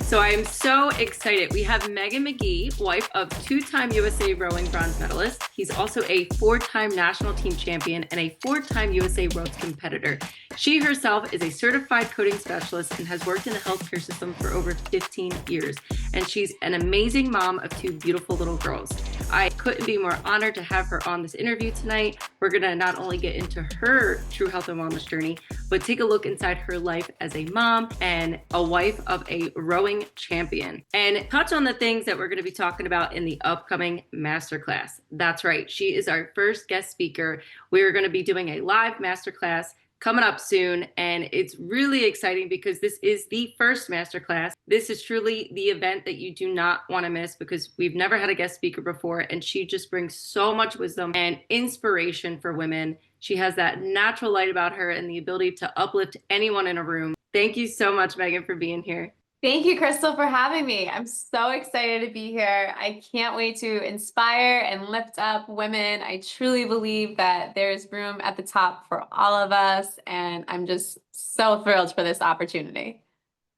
So I am so excited. We have Mcgee, wife of two-time USA Rowing Bronze Medalist. He's also a four-time national team champion and a four-time USA Worlds competitor. She herself is a certified coding specialist and has worked in the healthcare system for over 15 years. And she's an amazing mom of two beautiful little girls. I couldn't be more honored to have her on this interview tonight. We're going to not only get into her true health and wellness journey, but take a look inside her life as a mom and a wife of a rowing champion, and touch on the things that we're going to be talking about in the upcoming masterclass. That's right. She is our first guest speaker. We're going to be doing a live masterclass coming up soon, and it's really exciting because this is the first masterclass. This is truly the event that you do not want to miss because we've never had a guest speaker before, and she just brings so much wisdom and inspiration for women. She has that natural light about her and the ability to uplift anyone in a room. Thank you so much, Megan, for being here. Thank you, Crystal, for having me. I'm so excited to be here. I can't wait to inspire and lift up women. I truly believe that there's room at the top for all of us, and I'm just so thrilled for this opportunity.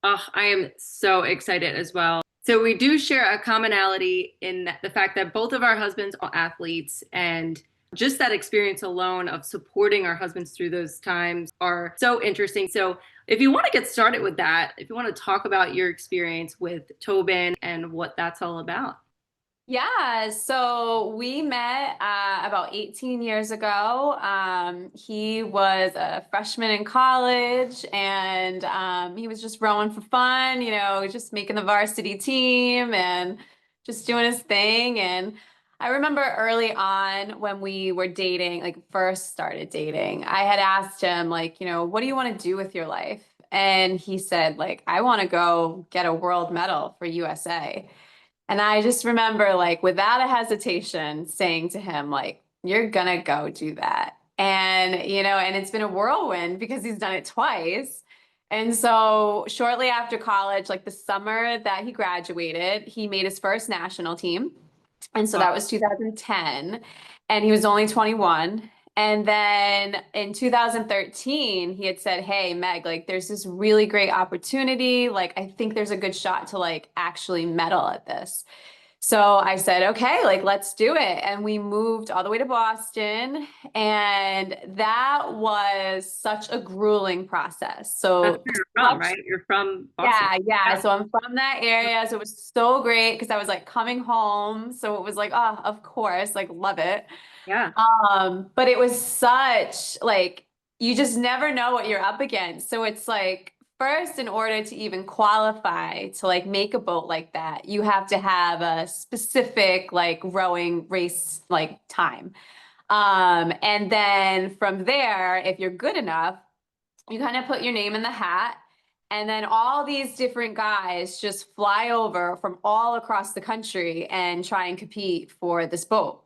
Oh, I am so excited as well. So we do share a commonality in the fact that both of our husbands are athletes, and just that experience alone of supporting our husbands through those times are so interesting. So if you want to get started with that, if you want to talk about your experience with Tobin and what that's all about. Yeah, so we met about 18 years ago. He was a freshman in college, and he was just rowing for fun, just making the varsity team and just doing his thing. And I remember early on when we were dating, like first started dating, I had asked him, like, what do you want to do with your life? And he said, like, I want to go get a world medal for USA. And I just remember, like, without a hesitation saying to him, like, you're gonna go do that. And, and it's been a whirlwind because he's done it twice. And so shortly after college, like the summer that he graduated, he made his first national team. And so that was 2010, and he was only 21. And then in 2013, he had said, hey, Meg, like, there's this really great opportunity. Like, I think there's a good shot to like actually medal at this. So I said, okay, like, let's do it. And we moved all the way to Boston. And that was such a grueling process. So That's where you're from, right? You're from Boston. yeah. So I'm from that area. So it was so great because I was like coming home. So it was like, oh, of course, like love it. Yeah. But it was such like, you just never know what you're up against. So it's like, first, in order to even qualify to like make a boat like that, you have to have a specific like rowing race like time. And then from there, if you're good enough, you kind of put your name in the hat. And then all these different guys just fly over from all across the country and try and compete for this boat.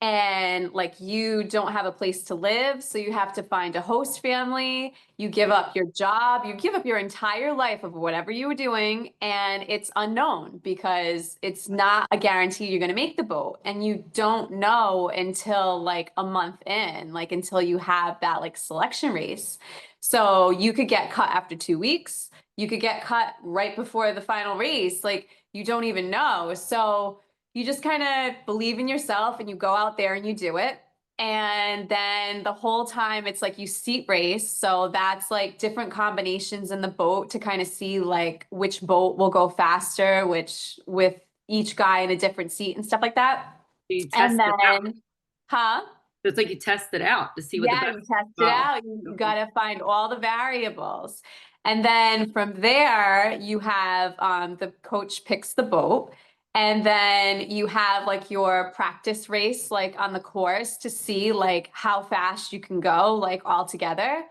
And like, you don't have a place to live, so you have to find a host family. You give up your job, you give up your entire life of whatever you were doing, and it's unknown because it's not a guarantee you're going to make the boat. And you don't know until like a month in, like until you have that like selection race. So you could get cut after 2 weeks. You could get cut right before the final race. Like, you don't even know. So you just kind of believe in yourself and you go out there and you do it. And then the whole time it's like you seat race. So that's like different combinations in the boat to kind of see like which boat will go faster, which with each guy in a different seat and stuff like that. You test And it out. then, huh? So it's like you test it out to see what the Yeah, best. you test it out. You got to find all the variables. And then from there, you have the coach picks the boat. And then you have like your practice race, like on the course to see like how fast you can go, like all together.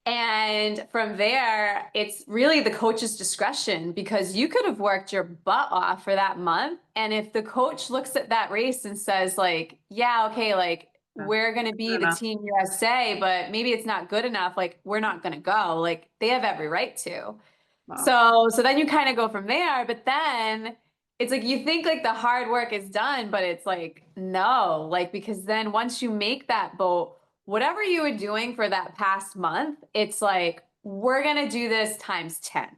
And from there, it's really the coach's discretion because you could have worked your butt off for that month. And if the coach looks at that race and says like, yeah, okay, like we're going to be the Team USA, but maybe it's not good enough. Like, we're not going to go. Like, they have every right to. Wow. So then you kind of go from there, but then it's like, you think like the hard work is done, but it's like, no, like, because then once you make that boat, whatever you were doing for that past month, it's like, we're going to do this times 10.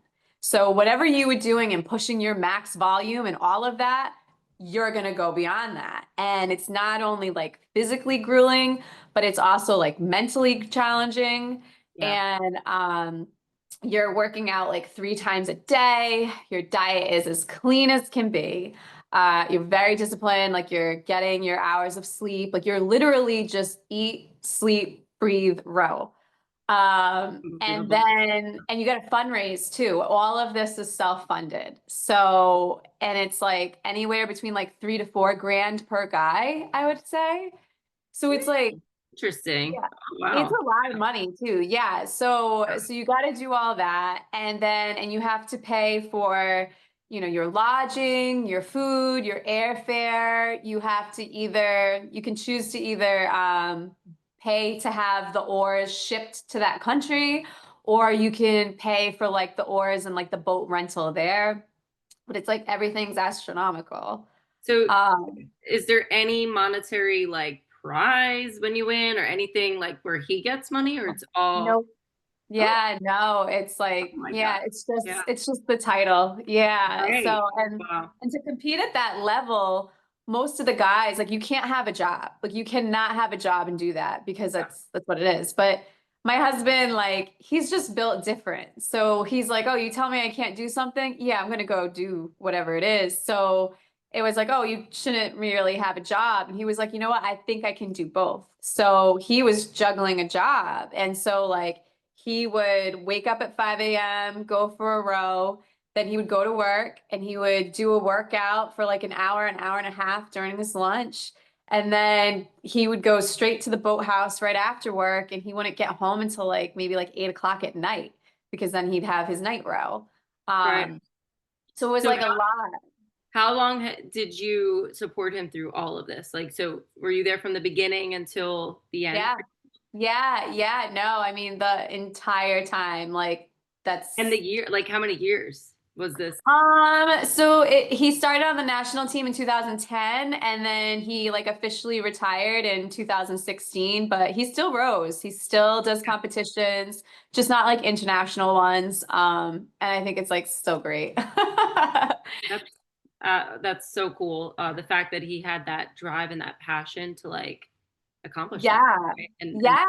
So whatever you were doing and pushing your max volume and all of that, you're going to go beyond that. And it's not only like physically grueling, but it's also like mentally challenging. Yeah. And you're working out like 3 times a day. Your diet is as clean as can be. You're very disciplined, like you're getting your hours of sleep, like you're literally just eat, sleep, breathe, row. Unbelievable. And you got to fundraise too. All of this is self-funded. So, and it's like anywhere between like 3 to 4 grand per guy, I would say. So it's like, Interesting. yeah, Oh, it's wow. a lot of money too. Yeah. So you got to do all that. And you have to pay for, your lodging, your food, your airfare. You can choose to either, pay to have the oars shipped to that country, or you can pay for like the oars and like the boat rental there. But it's like everything's astronomical. So Um, is there any monetary like prize when you win or anything like where he gets money or it's all no oh, Yeah, no, it's oh like, my God. yeah, Yeah. it's just the title. Yeah. Right. So, Wow. and to compete at that level, most of the guys, like you can't have a job. Like you cannot have a job and do that because Yeah. that's what it is. But my husband, like, he's just built different. So he's like, oh, you tell me I can't do something? Yeah, I'm gonna go do whatever it is. So it was like, oh, you shouldn't really have a job. And he was like, you know what? I think I can do both. So he was juggling a job. And so like he would wake up at 5 a.m., go for a row, then he would go to work and he would do a workout for like an hour and a half during his lunch. And then he would go straight to the boathouse right after work and he wouldn't get home until like maybe like 8 o'clock at night because then he'd have his night row. Right. Um, so it was So like a lot. how long did you support him through all of this? Like, so were you there from the beginning until the end? Yeah. Yeah. No, I mean, the entire time, like And that's the year, like how many years was this? he started on the national team in 2010 and then he like officially retired in 2016, but he still rows. He still does competitions, just not like international ones. And I think it's like so great. That's that's so cool. The fact that he had that drive and that passion to like accomplish that, Yeah. right? And Yeah.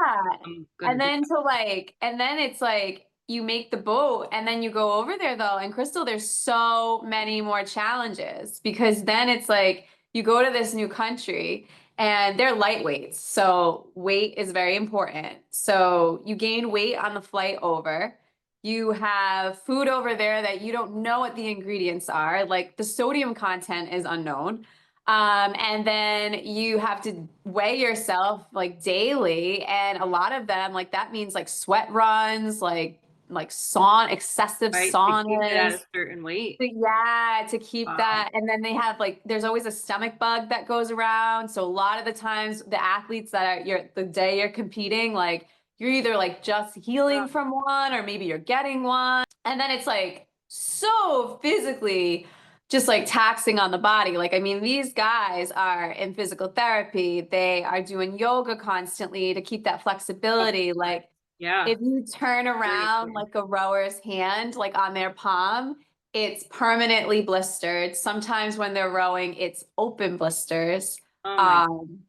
I'm gonna do And then it's like you make the boat and then you go over there though. And Crystal, there's so many more challenges because then it's like you go to this new country and they're lightweights. So weight is very important. So you gain weight on the flight over. You have food over there that you don't know what the ingredients are. Like the sodium content is unknown. And then you have to weigh yourself like daily. And a lot of them, like that means like sweat runs, excessive right to keep it at a saunas. certain weight. Yeah, to keep Wow. that. And then they have like, there's always a stomach bug that goes around. So a lot of the times the athletes that are the day you're competing, like you're either like just healing from one or maybe you're getting one. And then it's like so physically just like taxing on the body. Like, I mean, these guys are in physical therapy. They are doing yoga constantly to keep that flexibility. Like Yeah. if you turn Very around cool. like a rower's hand, like on their palm, it's permanently blistered. Sometimes when they're rowing, it's open blisters. Oh my. Um,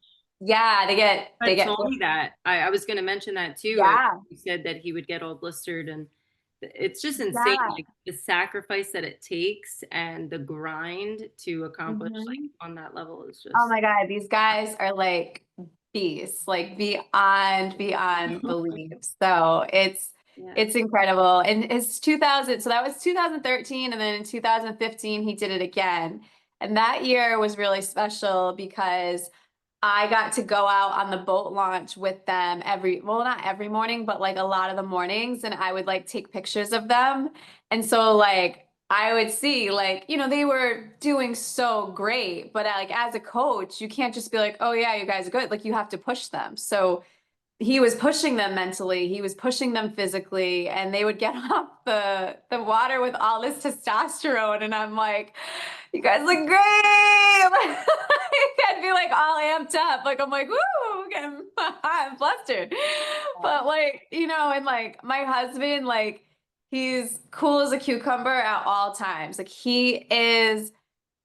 yeah, they Had get, told me that. I was going to mention that too. yeah, You said that he would get all blistered, and it's just insane, yeah. like the sacrifice that it takes and the grind to accomplish like Mhm. on that level is Oh just my God, these guys are like beasts, like beyond belief. So yeah. it's incredible. And it's 2000, so that was 2013, and then in 2015 he did it again. And that year was really special because I got to go out on the boat launch with them well, not every morning, but like a lot of the mornings, and I would like take pictures of them. And so like I would see like, they were doing so great, but like as a coach, you can't just be like, oh yeah, you guys are good. Like you have to push them. So he was pushing them mentally, he was pushing them physically, and they would get off the water with all this testosterone. And I'm like, you guys look great. I'd be like all amped up. Like I'm like, woo, I'm flustered. But like, and like my husband, like He's cool as a cucumber at all times. Like he is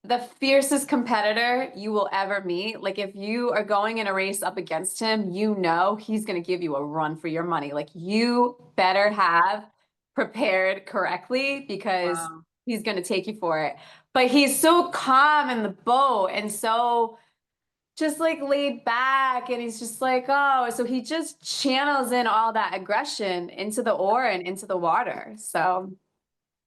the fiercest competitor you will ever meet. Like if you are going in a race up against him, you know he's going to give you a run for your money. Like you better have prepared correctly because Wow. he's going to take you for it. But he's so calm in the boat and so just like laid back and he's just like, oh, so he just channels in all that aggression into the oar and into the water. So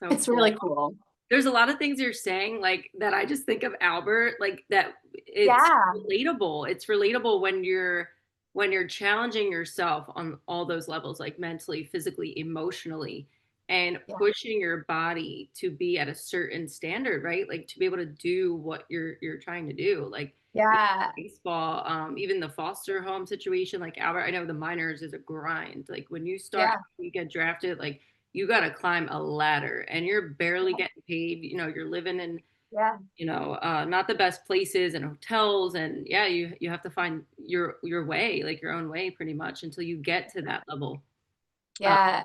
So it's cool. really cool. There's a lot of things you're saying like that I just think of Albert like that it's Yeah. relatable. It's relatable when you're challenging yourself on all those levels like mentally, physically, emotionally and Yeah. pushing your body to be at a certain standard, right? Like to be able to do what you're trying to do. Like Yeah. baseball, even the foster home situation, like Albert, I know the minors is a grind. Like when you start, Yeah. you get drafted, like you got to climb a ladder and you're barely getting paid. You know, you're living in, Yeah. not the best places and hotels. And yeah, you have to find your way, like your own way pretty much until you get to that level. Uh, Yeah.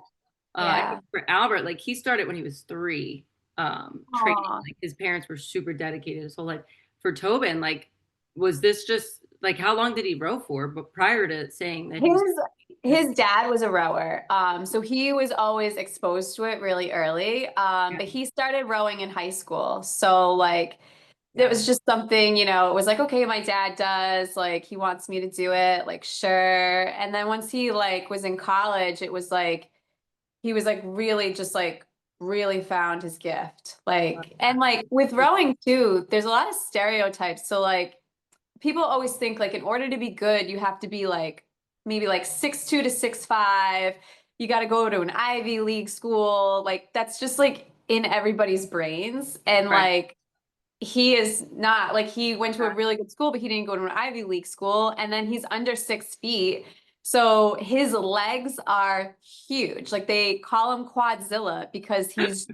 I Yeah. think for Albert, like he started when he was 3, training. Aw. Like his parents were super dedicated his whole life. For Tobin, like, was this just like how long did he row for? But prior to saying that he was, His his dad was a rower. So he was always exposed to it really early. yeah, But he started rowing in high school. So like it yeah, was just something, it was like, okay, my dad does, like he wants me to do it, like sure. And then once he like was in college, it was like he was like really just like really found his gift. Like and like with rowing too, there's a lot of stereotypes. So like people always think like in order to be good, you have to be like maybe like 6'2" to 6'5". You got to go to an Ivy League school. Like that's just like in everybody's brains. And right. like he is not like he went to a really good school, but he didn't go to an Ivy League school. And then he's under 6 feet. So his legs are huge. Like they call him Quadzilla because he's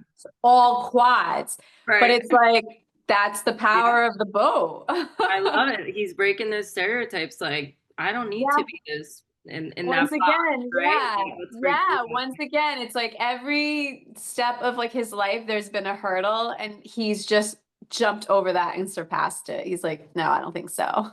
all quads. But Right. it's like that's the Yeah. power of the boat. I love it. He's breaking those stereotypes. Like, I don't need to Yeah. be this in that Once box, again, right? yeah. Like, let's break through Yeah. that. Once again, it's like every step of like his life, there's been a hurdle and he's just jumped over that and surpassed it. He's like, no, I don't think so.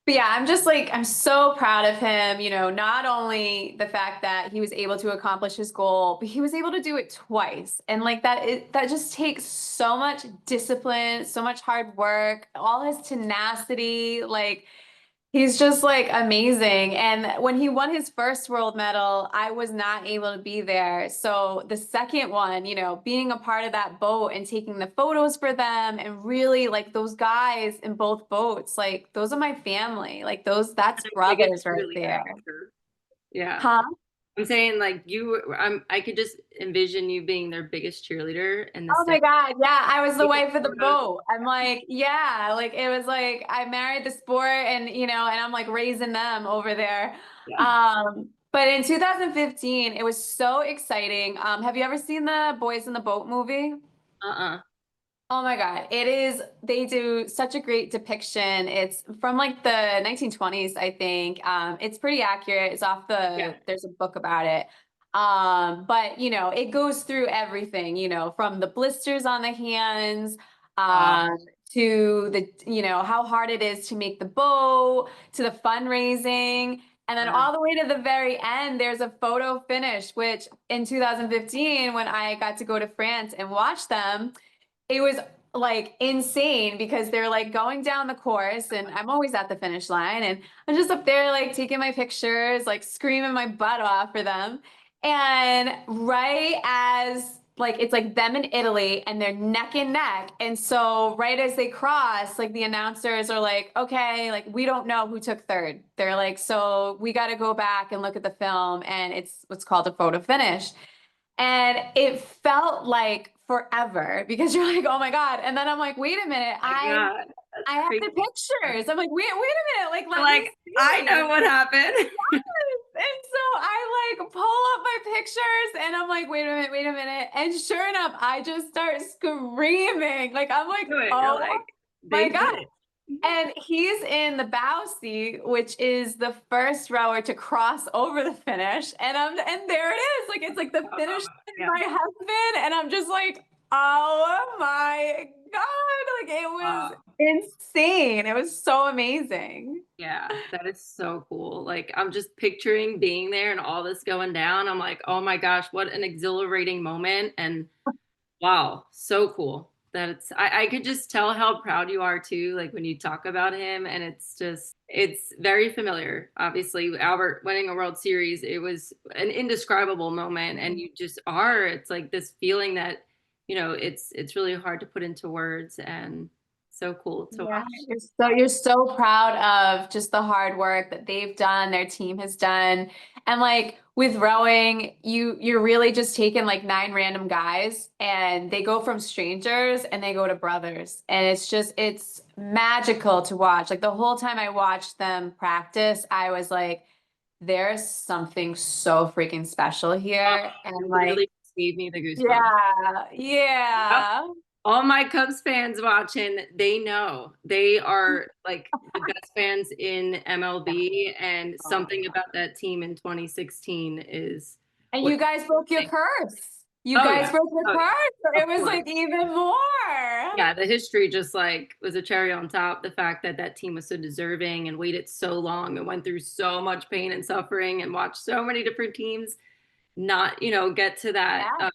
But yeah, I'm just like, I'm so proud of him, not only the fact that he was able to accomplish his goal, but he was able to do it twice. And like that just takes so much discipline, so much hard work, all his tenacity, like he's just like amazing. And when he won his first world medal, I was not able to be there. So the second one, being a part of that boat and taking the photos for them and really like those guys in both boats, like those are my family. Like that's Biggest brothers right cheerleader, there. for sure. Yeah. Huh? I'm saying like I could just envision you being their biggest cheerleader and the Oh my same. God. Yeah, I was the Taking wife of the photos. boat. I'm like, yeah, like it was like I married the sport and and I'm like raising them over there. Yeah. But in 2015, it was so exciting. Have you ever seen the Boys in the Boat movie? Uh-uh. Oh my God. They do such a great depiction. It's from like the 1920s, I think. It's pretty accurate. Yeah. There's a book about it. But it goes through everything, from the blisters on the hands, Wow. um, to how hard it is to make the bow, to the fundraising. And then Yeah. all the way to the very end, there's a photo finish, which in 2015, when I got to go to France and watch them, it was like insane because they're like going down the course and I'm always at the finish line and I'm just up there like taking my pictures, like screaming my butt off for them. And right as like it's like them in Italy and they're neck and neck. And so right as they cross, like the announcers are like, okay, like we don't know who took third. They're like, so we got to go back and look at the film and it's what's called a photo finish. And it felt like forever because you're like, oh my God. And then I'm like, wait a minute, My God. That's I have the crazy. pictures. I'm like, wait a minute, like You're let me like, I see. know what happened. And so I like pull up my pictures and I'm like, wait a minute, wait a minute. And sure enough, I just start screaming. Like I'm like, Do it. You're oh like, my they did God. it. And he's in the bow seat, which is the first rower to cross over the finish. And there it is. Like it's like the finish line, Yeah. my husband. And I'm just like, oh my God. Like it was insane. It was so amazing. Yeah, that is so cool. Like I'm just picturing being there and all this going down. I'm like, oh my gosh, what an exhilarating moment. And wow, so cool. That I could just tell how proud you are too, like when you talk about him. And it's very familiar. Obviously, Albert winning a World Series, it was an indescribable moment. And you just are, it's like this feeling that, it's really hard to put into words and so cool to Yeah, watch. you're so proud of just the hard work that they've done, their team has done. And like with rowing, you're really just taking like nine random guys and they go from strangers and they go to brothers. And it's magical to watch. Like the whole time I watched them practice, I was like, there's something so freaking special Oh, here. And you like, literally just gave me the goosebumps. yeah, Yep. yeah. All my Cubs fans watching, they know they are like the best fans in MLB, and something about that team in 2016 is And what. you guys broke your curse. You Oh guys yeah, broke your oh curse. So yeah, it of was course. like even more. Yeah, the history just like was a cherry on top. The fact that that team was so deserving and waited so long and went through so much pain and suffering and watched so many different teams not, get Yeah.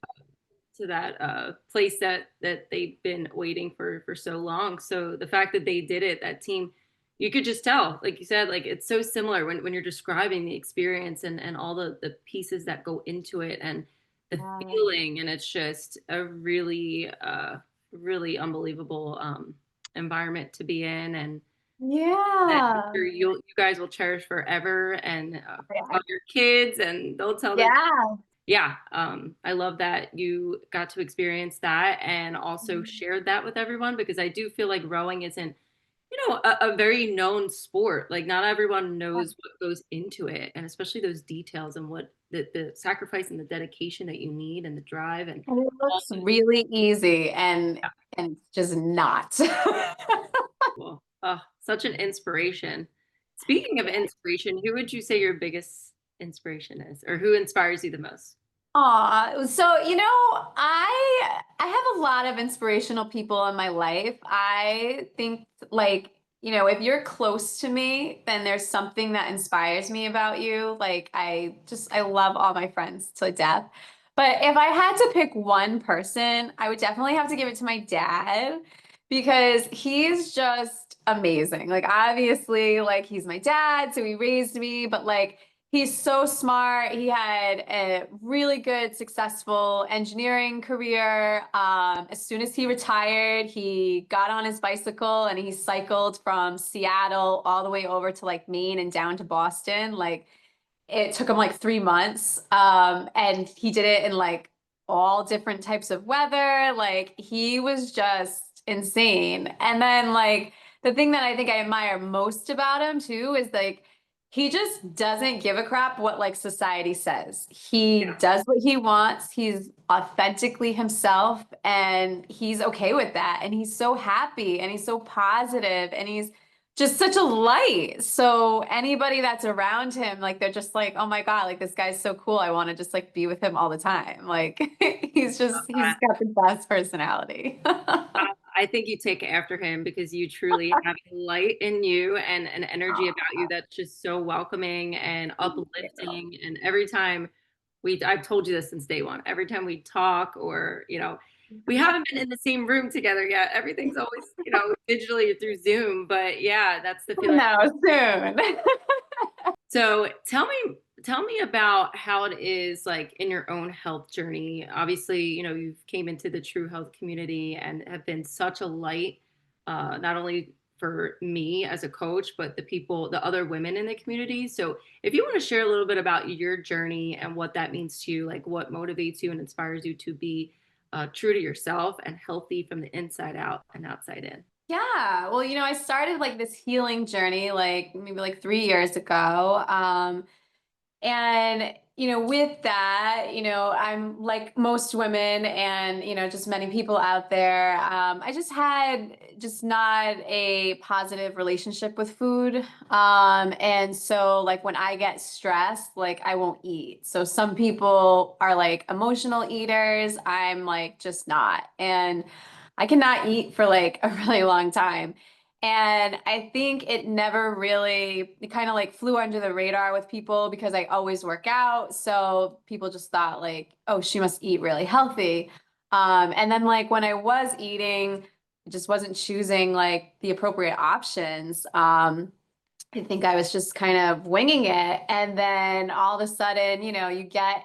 to that place that they've been waiting for so long. So the fact that they did it, that team, you could just tell, like you said, like it's so similar when you're describing the experience and all the pieces that go into it and the Yeah. feeling, and it's just a really unbelievable environment to be in, and that I'm Yeah. sure you guys will cherish forever, and Yeah. tell your kids and they'll tell their. Yeah. Yeah, I love that you got to experience that and also shared that with everyone, because I do feel like rowing isn't, a very known sport. Like not everyone knows what goes into it, and especially those details and what the sacrifice and the dedication that you need and the drive and And it all looks the. really easy and it's just not. Well, such an inspiration. Speaking of inspiration, who would you say your biggest inspiration is, or who inspires you the most? Aw, so I have a lot of inspirational people in my life. I think like, if you're close to me, then there's something that inspires me about you. Like I love all my friends to death. But if I had to pick one person, I would definitely have to give it to my dad because he's just amazing. Like obviously, like he's my dad, so he raised me, but like he's so smart. He had a really good, successful engineering career. As soon as he retired, he got on his bicycle and he cycled from Seattle all the way over to like Maine and down to Boston. Like it took him like 3 months. And he did it in like all different types of weather. Like he was just insane. And then like the thing that I think I admire most about him too is like he just doesn't give a crap what like society says. He Yeah. does what he wants. He's authentically himself and he's okay with that. And he's so happy and he's so positive and he's just such a light. So anybody that's around him, like they're just like, oh my God, like this guy's so cool. I want to just like be with him all the time. Like he's got the best personality. I think you take after him because you truly have a light in you and an energy about you that's just so welcoming and uplifting. And every time I've told you this since day one, every time we talk or, we haven't been in the same room together yet. Everything's always, digitally or through Zoom. But yeah, that's the feeling. No, soon. So tell me about how it is like in your own health journey. Obviously, you've came into the True Health community and have been such a light, not only for me as a coach, but the other women in the community. So if you want to share a little bit about your journey and what that means to you, like what motivates you and inspires you to be true to yourself and healthy from the inside out and outside in. Yeah. Well, I started like this healing journey like maybe like 3 years ago. And with that, I'm like most women and, just many people out there. I just had just not a positive relationship with food. And so like when I get stressed, like I won't eat. So some people are like emotional eaters. I'm like just not. And I cannot eat for like a really long time. And I think it never really, it kind of like flew under the radar with people because I always work out. So people just thought like, oh, she must eat really healthy. And then like when I was eating, I just wasn't choosing like the appropriate options. I think I was just kind of winging it. And then all of a sudden, you get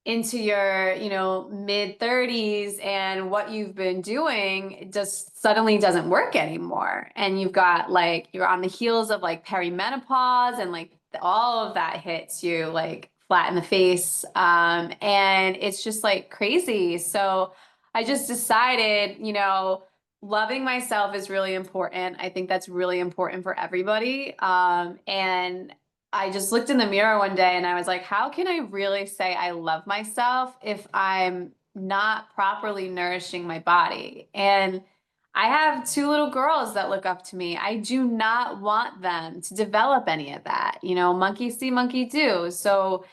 into your, mid 30s and what you've been doing just suddenly doesn't work anymore. And you've got like, you're on the heels of like perimenopause and like all of that hits you like flat in the face. And it's just like crazy. So I just decided, loving myself is really important. I think that's really important for everybody. And I just looked in the mirror one day and I was like, how can I really say I love myself if I'm not properly nourishing my body? And I have two little girls that look up to me. I do not want them to develop any of that. Monkey see, monkey do. So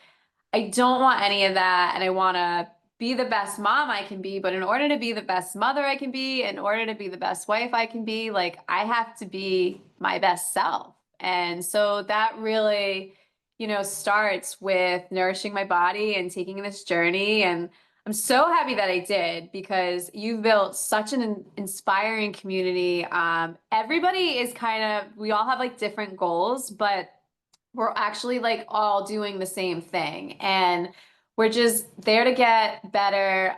I don't want any of that. And I want to be the best mom I can be. But in order to be the best mother I can be, in order to be the best wife I can be, like I have to be my best self. And so that really, starts with nourishing my body and taking this journey. And I'm so happy that I did because you've built such an inspiring community. Everybody is we all have like different goals, but we're actually like all doing the same thing. And we're just there to get better,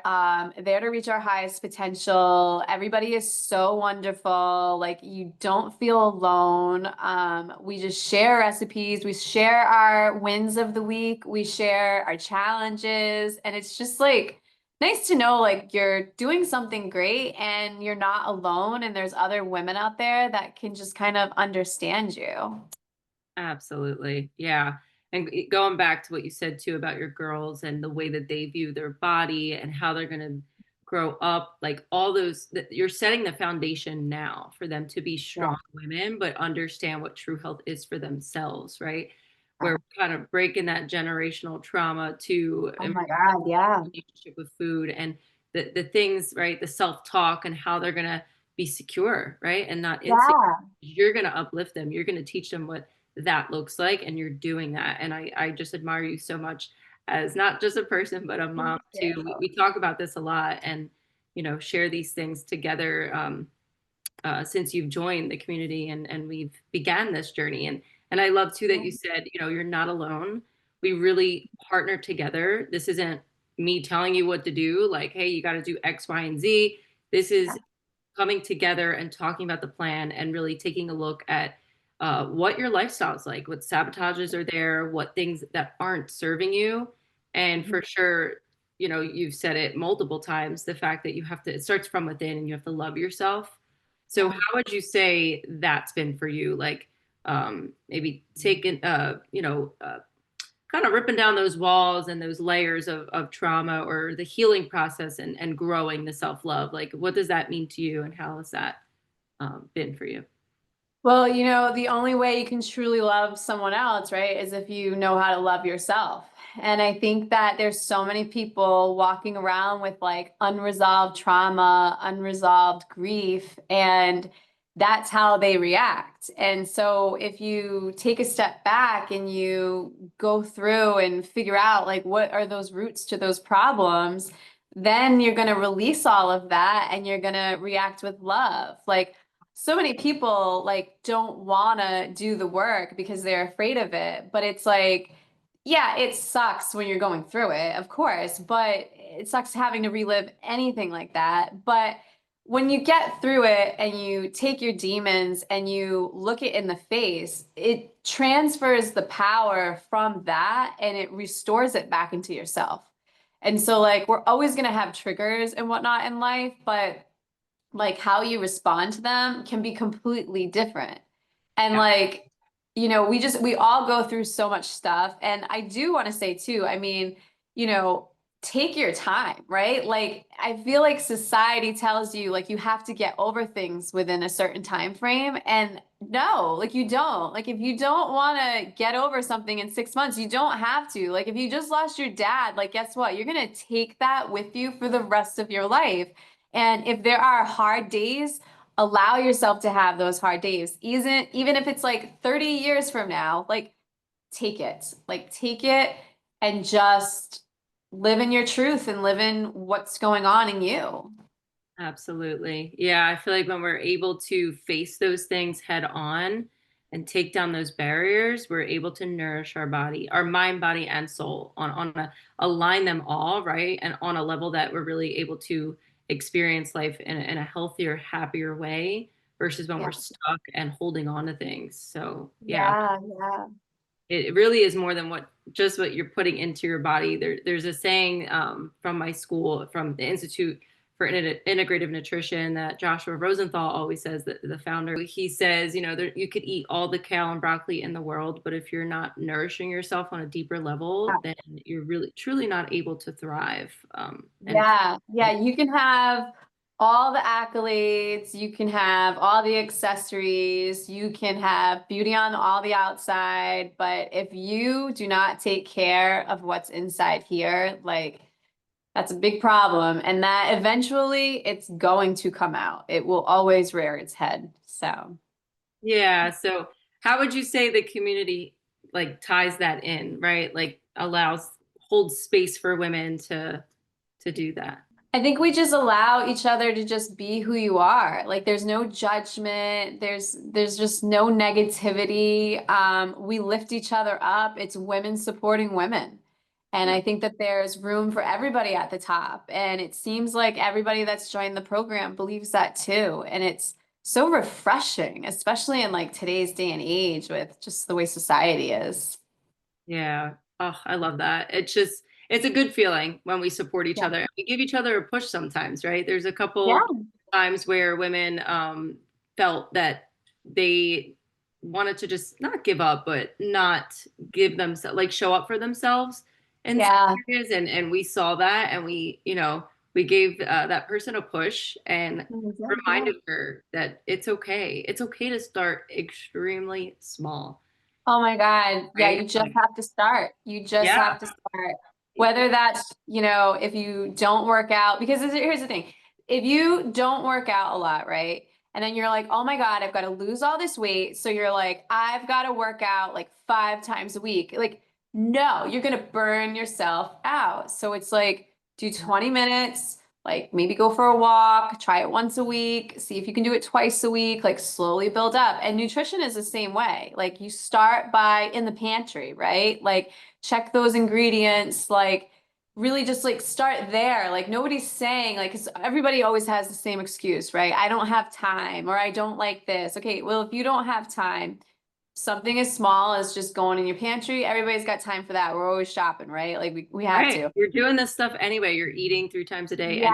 there to reach our highest potential. Everybody is so wonderful. Like you don't feel alone. We just share recipes. We share our wins of the week. We share our challenges. And it's just like nice to know like you're doing something great and you're not alone. And there's other women out there that can just kind of understand you. Absolutely. Yeah. And going back to what you said too about your girls and the way that they view their body and how they're going to grow up, like all those, you're setting the foundation now for them to be Yeah. strong women, but understand what true health is for themselves, right? We're kind of breaking that generational trauma to Oh my God, yeah. relationship with food and the things, right? The self-talk and how they're going to be secure, right? And not insecure. Yeah. You're going to uplift them. You're going to teach them what that looks like. And you're doing that. And I just admire you so much as not just a person, but a Thank mom too. you. We talk about this a lot and, share these things together. Since you've joined the community and we've began this journey. And I love too that you said, you're not alone. We really partner together. This isn't me telling you what to do, like, hey, you got to do X, Y, and Z. This is coming together and talking about the plan and really taking a look at what your lifestyle is like, what sabotages are there, what things that aren't serving you. And for sure, you've said it multiple times, the fact that you have to, it starts from within and you have to love yourself. So Yeah. how would you say that's been for you? Like maybe taking, kind of ripping down those walls and those layers of trauma or the healing process and growing the self-love. Like, what does that mean to you and how has that been for you? Well, the only way you can truly love someone else, right, is if you know how to love yourself. And I think that there's so many people walking around with like unresolved trauma, unresolved grief, and that's how they react. And so if you take a step back and you go through and figure out like what are those roots to those problems, then you're going to release all of that and you're going to react with love. Like so many people like don't want to do the work because they're afraid of it, but it's like yeah, it sucks when you're going through it, of course, but it sucks having to relive anything like that. But when you get through it and you take your demons and you look it in the face, it transfers the power from that and it restores it back into yourself. And so like we're always going to have triggers and whatnot in life, but like how you respond to them can be completely different. And Yeah. like we all go through so much stuff. And I do want to say too, I mean, you know, take your time, right? Like I feel like society tells you like you have to get over things within a certain time frame. And no, like you don't. Like if you don't want to get over something in 6 months, you don't have to. Like if you just lost your dad, like guess what? You're gonna take that with you for the rest of your life. And if there are hard days, allow yourself to have those hard days. Even if it's like 30 years from now, like take it. Like take it and just live in your truth and live in what's going on in you. Absolutely. Yeah, I feel like when we're able to face those things head on and take down those barriers, we're able to nourish our body, our mind, body, and soul align them all, right? And on a level that we're really able to experience life in a healthier, happier way versus when Yeah. we're stuck and holding on to things. So yeah, Yeah, yeah. it really is more than what you're putting into your body. There's a saying from my school, from the Institute for Integrative Nutrition, that Joshua Rosenthal always says, that the founder, he says, you could eat all the kale and broccoli in the world, but if you're not nourishing yourself on a deeper level, then you're really truly not able to thrive. And Yeah, yeah, you can have all the accolades, you can have all the accessories, you can have beauty on all the outside, but if you do not take care of what's inside here, like that's a big problem. And that eventually it's going to come out. It will always rear its head. So. yeah, so how would you say the community like ties that in, right? Like holds space for women to do that. I think we just allow each other to just be who you are. Like there's no judgment, there's just no negativity. We lift each other up. It's women supporting women. And Yeah. I think that there's room for everybody at the top. And it seems like everybody that's joined the program believes that too. And it's so refreshing, especially in like today's day and age with just the way society is. Yeah. Oh, I love that. It's a good feeling when we support each Yeah. other. We give each other a push sometimes, right? There's a couple Yeah. times where women felt that they wanted to just not give up, but not give themselves, like show up for themselves in some Yeah. areas. And we saw that, and we gave that person a push and Yeah. reminded her that it's okay. It's okay to start extremely small, Oh my God. Yeah, right? you just Like, have to start. You just yeah. have to start. Whether that's, if you don't work out, because here's the thing. If you don't work out a lot, right? And then you're like, oh my God, I've got to lose all this weight. So you're like, I've got to work out like 5 times a week. Like, no, you're going to burn yourself out. So it's like, do 20 minutes, like maybe go for a walk, try it once a week, see if you can do it twice a week, like slowly build up. And nutrition is the same way. Like you start by in the pantry, right? Like check those ingredients, like really just like start there. Like nobody's saying like 'cause everybody always has the same excuse, right? I don't have time or I don't like this. Okay, well, if you don't have time, something as small as just going in your pantry, everybody's got time for that. We're always shopping, right? Like we have Right. to. You're doing this stuff anyway. You're eating 3 times a day and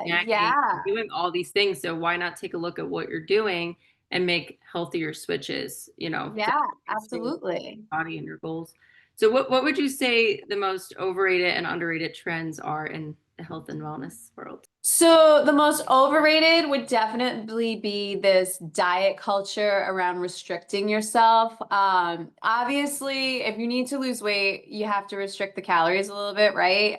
Yeah, snacking, yeah. doing all these things. So why not take a look at what you're doing and make healthier switches, to Yeah, stay with absolutely. your body and your goals. So what would you say the most overrated and underrated trends are in the health and wellness world? So the most overrated would definitely be this diet culture around restricting yourself. Obviously, if you need to lose weight, you have to restrict the calories a little bit, right?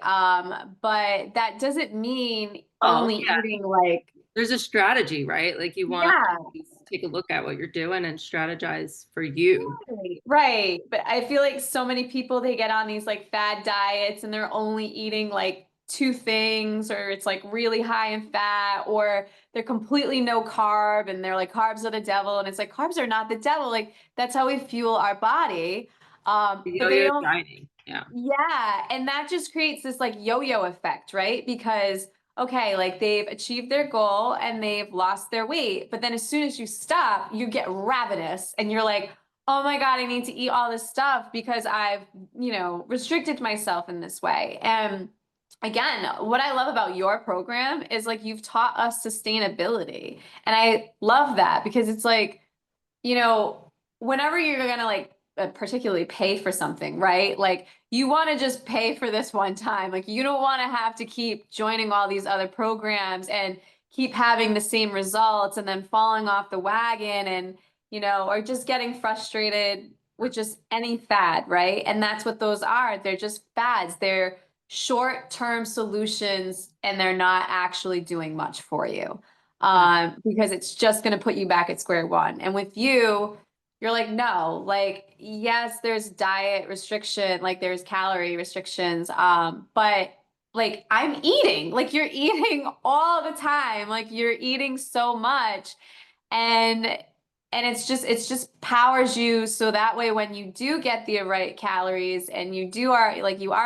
But that doesn't mean Oh, only yeah. eating like, There's a strategy, right? Like you want yeah, to take a look at what you're doing and strategize for you. right, right. But I feel like so many people they get on these like fad diets and they're only eating like two things or it's like really high in fat or they're completely no carb and they're like carbs are the devil and it's like carbs are not the devil. Like that's how we fuel our body. But they Yo-yo don't dieting. Yeah. yeah, and that just creates this like yo-yo effect, right? Because okay, like they've achieved their goal and they've lost their weight, but then as soon as you stop, you get ravenous and you're like, "Oh my God, I need to eat all this stuff because I've, restricted myself in this way." And again, what I love about your program is like you've taught us sustainability. And I love that because it's like, you know, whenever you're gonna like particularly pay for something, right? Like you want to just pay for this one time. Like you don't want to have to keep joining all these other programs and keep having the same results and then falling off the wagon and, or just getting frustrated with just any fad, right? And that's what those are. They're just fads. They're short-term solutions and they're not actually doing much for you. Because it's just going to put you back at square one. And with you, you're like, no, like, yes, there's diet restriction, like there's calorie restrictions. But like I'm eating, like you're eating all the time, like you're eating so much. And it's just powers you so that way when you do get the right calories and you are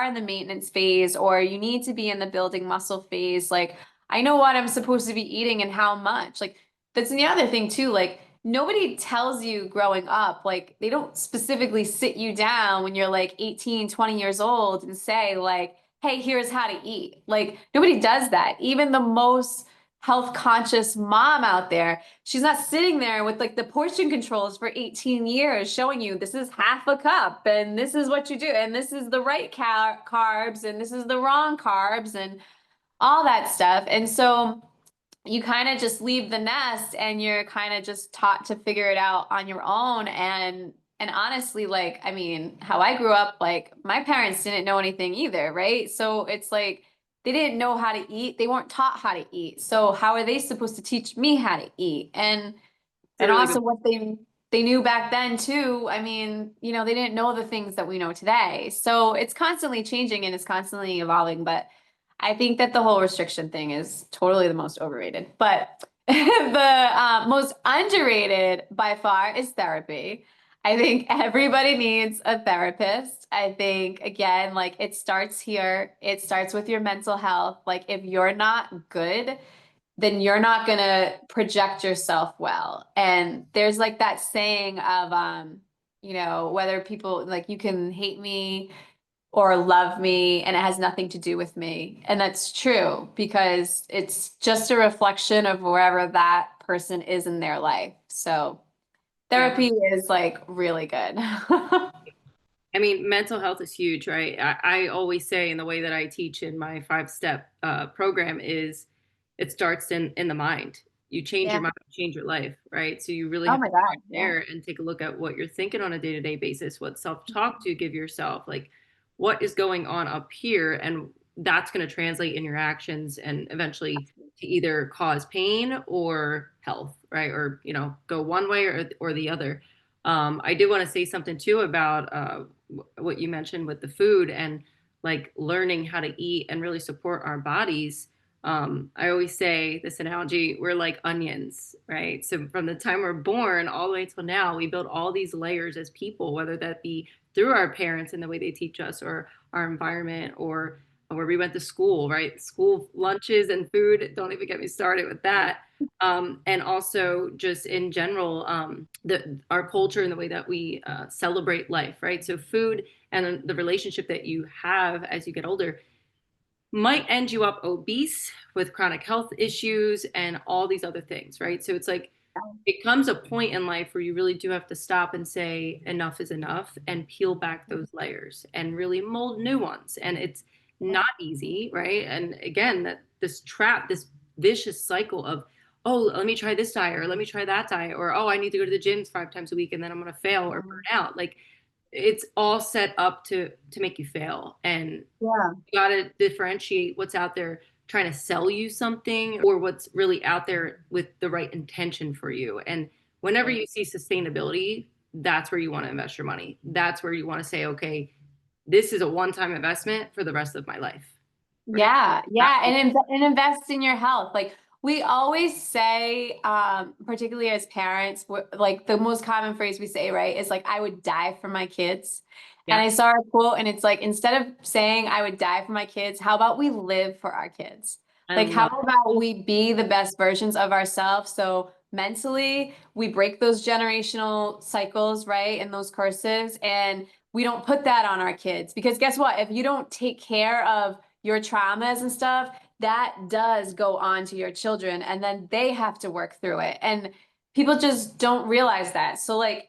in the maintenance phase or you need to be in the building muscle phase, like I know what I'm supposed to be eating and how much. Like that's the other thing too, like nobody tells you growing up, like they don't specifically sit you down when you're like 18, 20 years old and say like, hey, here's how to eat. Like nobody does that. Even the most health conscious mom out there, she's not sitting there with like the portion controls for 18 years showing you this is half a cup and this is what you do and this is the right carbs and this is the wrong carbs and all that stuff. And so you kind of just leave the nest and you're kind of just taught to figure it out on your own. And honestly, like, I mean, how I grew up, like my parents didn't know anything either, right? So it's like they didn't know how to eat. They weren't taught how to eat. So how are they supposed to teach me how to eat? And Really good. also what they knew back then too. I mean, they didn't know the things that we know today. So it's constantly changing and it's constantly evolving, but I think that the whole restriction thing is totally the most overrated. But the most underrated by far is therapy. I think everybody needs a therapist. I think, again, like it starts here. It starts with your mental health. Like if you're not good, then you're not going to project yourself well. And there's like that saying of, whether people like you can hate me or love me and it has nothing to do with me. And that's true because it's just a reflection of wherever that person is in their life. So Yeah. therapy is like really good. I mean, mental health is huge, right? I always say in the way that I teach in my 5-step program is it starts in the mind. You change Yeah. your mind, you change your life, right? So you really Oh have my to God. start Yeah. there and take a look at what you're thinking on a day-to-day basis, what self-talk do you give yourself, like what is going on up here, and that's going to translate in your actions and eventually to either cause pain or health, right? Or go one way or the other. I did want to say something too about what you mentioned with the food and like learning how to eat and really support our bodies. I always say this analogy, we're like onions, right? So from the time we're born all the way till now, we build all these layers as people, whether that be through our parents and the way they teach us or our environment or where we went to school, right? School lunches and food, don't even get me started with that. And also just in general, our culture and the way that we celebrate life, right? So food and the relationship that you have as you get older might end you up obese with chronic health issues and all these other things, right? So it's like it comes a point in life where you really do have to stop and say enough is enough and peel back those layers and really mold new ones. And it's not easy, right? And again, that this trap, this vicious cycle of, oh, let me try this diet or let me try that diet, or oh, I need to go to the gyms 5 times a week and then I'm going to fail or burn out. Like it's all set up to make you fail. And Yeah. you got to differentiate what's out there trying to sell you something or what's really out there with the right intention for you. And whenever you see sustainability, that's where you want to invest your money. That's where you want to say, okay, this is a one-time investment for the rest of my life. Right? Yeah, yeah, and invest in your health. Like we always say, particularly as parents, like the most common phrase we say, right, is like, I would die for my kids. And Yeah. I saw a quote and it's like, instead of saying I would die for my kids, how about we live for our kids? I Like, how love about we be the best versions of ourselves? So mentally, we break those generational cycles, right? And those curses, and we don't put that on our kids because guess what? If you don't take care of your traumas and stuff, that does go on to your children and then they have to work through it. And people just don't realize that. So like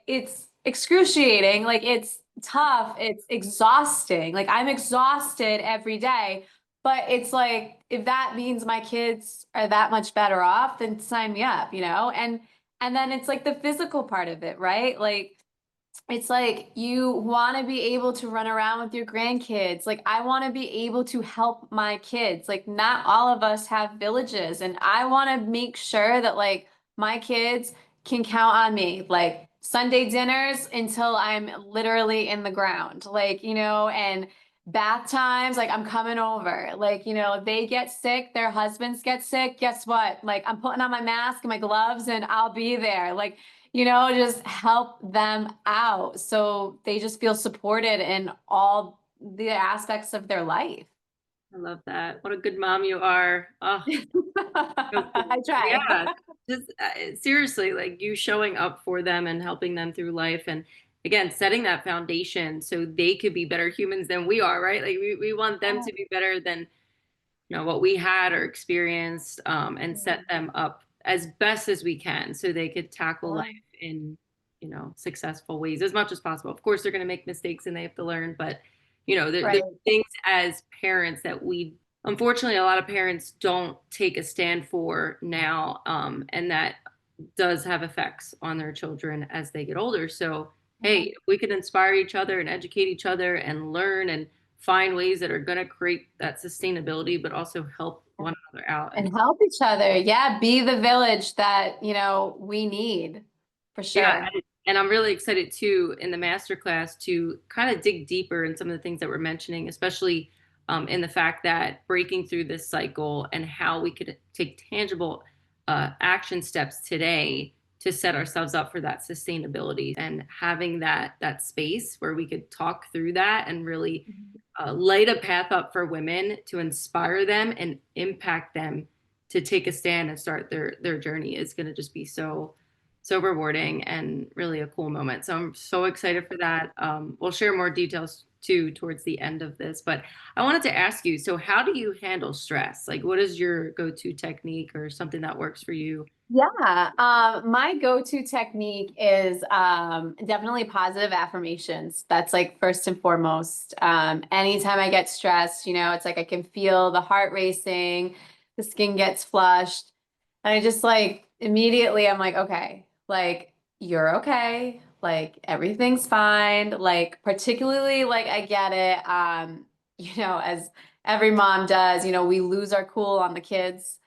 excruciating. Like it's tough. It's exhausting. Like I'm exhausted every day. But it's like, if that means my kids are that much better off, then sign me up, you know? And then it's like the physical part of it, right? Like it's like you want to be able to run around with your grandkids. Like I want to be able to help my kids. Like not all of us have villages, and I want to make sure that like my kids can count on me. Like Sunday dinners until I'm literally in the ground. Like, you know, and bath times, like I'm coming over. Like, you know, they get sick, their husbands get sick. Guess what? Like I'm putting on my mask and my gloves and I'll be there. Like you know, just help them out so they just feel supported in all the aspects of their life. I love that. What a good mom you are. Oh, so I cool. try. Yeah, just seriously, like you showing up for them and helping them through life. And again, setting that foundation so they could be better humans than we are, right? Like we want them to be better than what we had or experienced, and set them up as best as we can so they could tackle life in successful ways as much as possible. Of course they're going to make mistakes and they have to learn, but Right. there's things as parents that we unfortunately a lot of parents don't take a stand for now, and that does have effects on their children as they get older. So hey, if we can inspire each other and educate each other and learn and find ways that are going to create that sustainability, but also help one another out. And And help each other. Yeah, be the village that, you know, we need for yeah, sure. and I'm really excited too in the masterclass to kind of dig deeper in some of the things that we're mentioning, especially in the fact that breaking through this cycle and how we could take tangible action steps today to set ourselves up for that sustainability and having that space where we could talk through that and really light a path up for women to inspire them and impact them to take a stand and start their journey is going to just be so rewarding and really a cool moment. So I'm so excited for that. We'll share more details too towards the end of this, but I wanted to ask you, so how do you handle stress? Like what is your go-to technique or something that works for you? Yeah, my go-to technique is definitely positive affirmations. That's like first and foremost. Anytime I get stressed, you know, it's like I can feel the heart racing, the skin gets flushed, and I just like immediately I'm like, okay, like you're okay, like everything's fine. Like particularly like I get it, you know, as every mom does, you know, we lose our cool on the kids.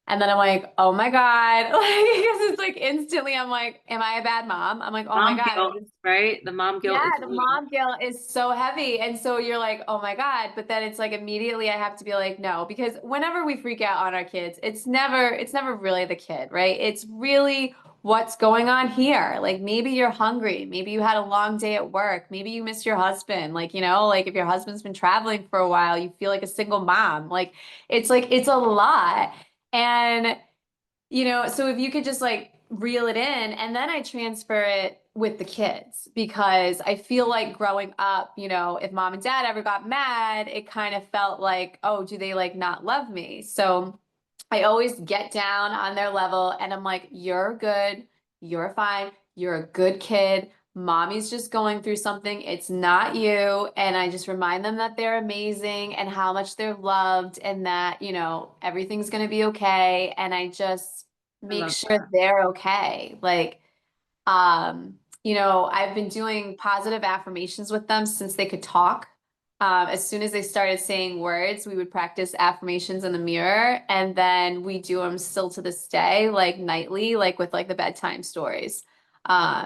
And then I'm like, oh my God. Like, because it's like instantly I'm like, am I a bad mom? I'm like, oh my Mom God. guilt, right? The mom Yeah, guilt is the real. mom guilt is so heavy. And so you're like, oh my God. But then it's like immediately I have to be like, no, because whenever we freak out on our kids, it's never really the kid, right? It's really what's going on here. Like maybe you're hungry, maybe you had a long day at work, maybe you miss your husband. Like, you know, like if your husband's been traveling for a while, you feel like a single mom. Like it's a lot. And you know, so if you could just like reel it in and then I transfer it with the kids because I feel like growing up, you know, if mom and dad ever got mad, it kind of felt like, oh, do they like not love me? So I always get down on their level and I'm like, you're good, you're fine, you're a good kid. Mommy's just going through something. It's not you. And I just remind them that they're amazing and how much they're loved and that, you know, everything's going to be okay. And I just I make love sure they're okay. Like, you know, I've been doing positive affirmations with them since they could talk. As soon as they started saying words, we would practice affirmations in the mirror, and then we do them still to this day, like nightly, like with like the bedtime stories.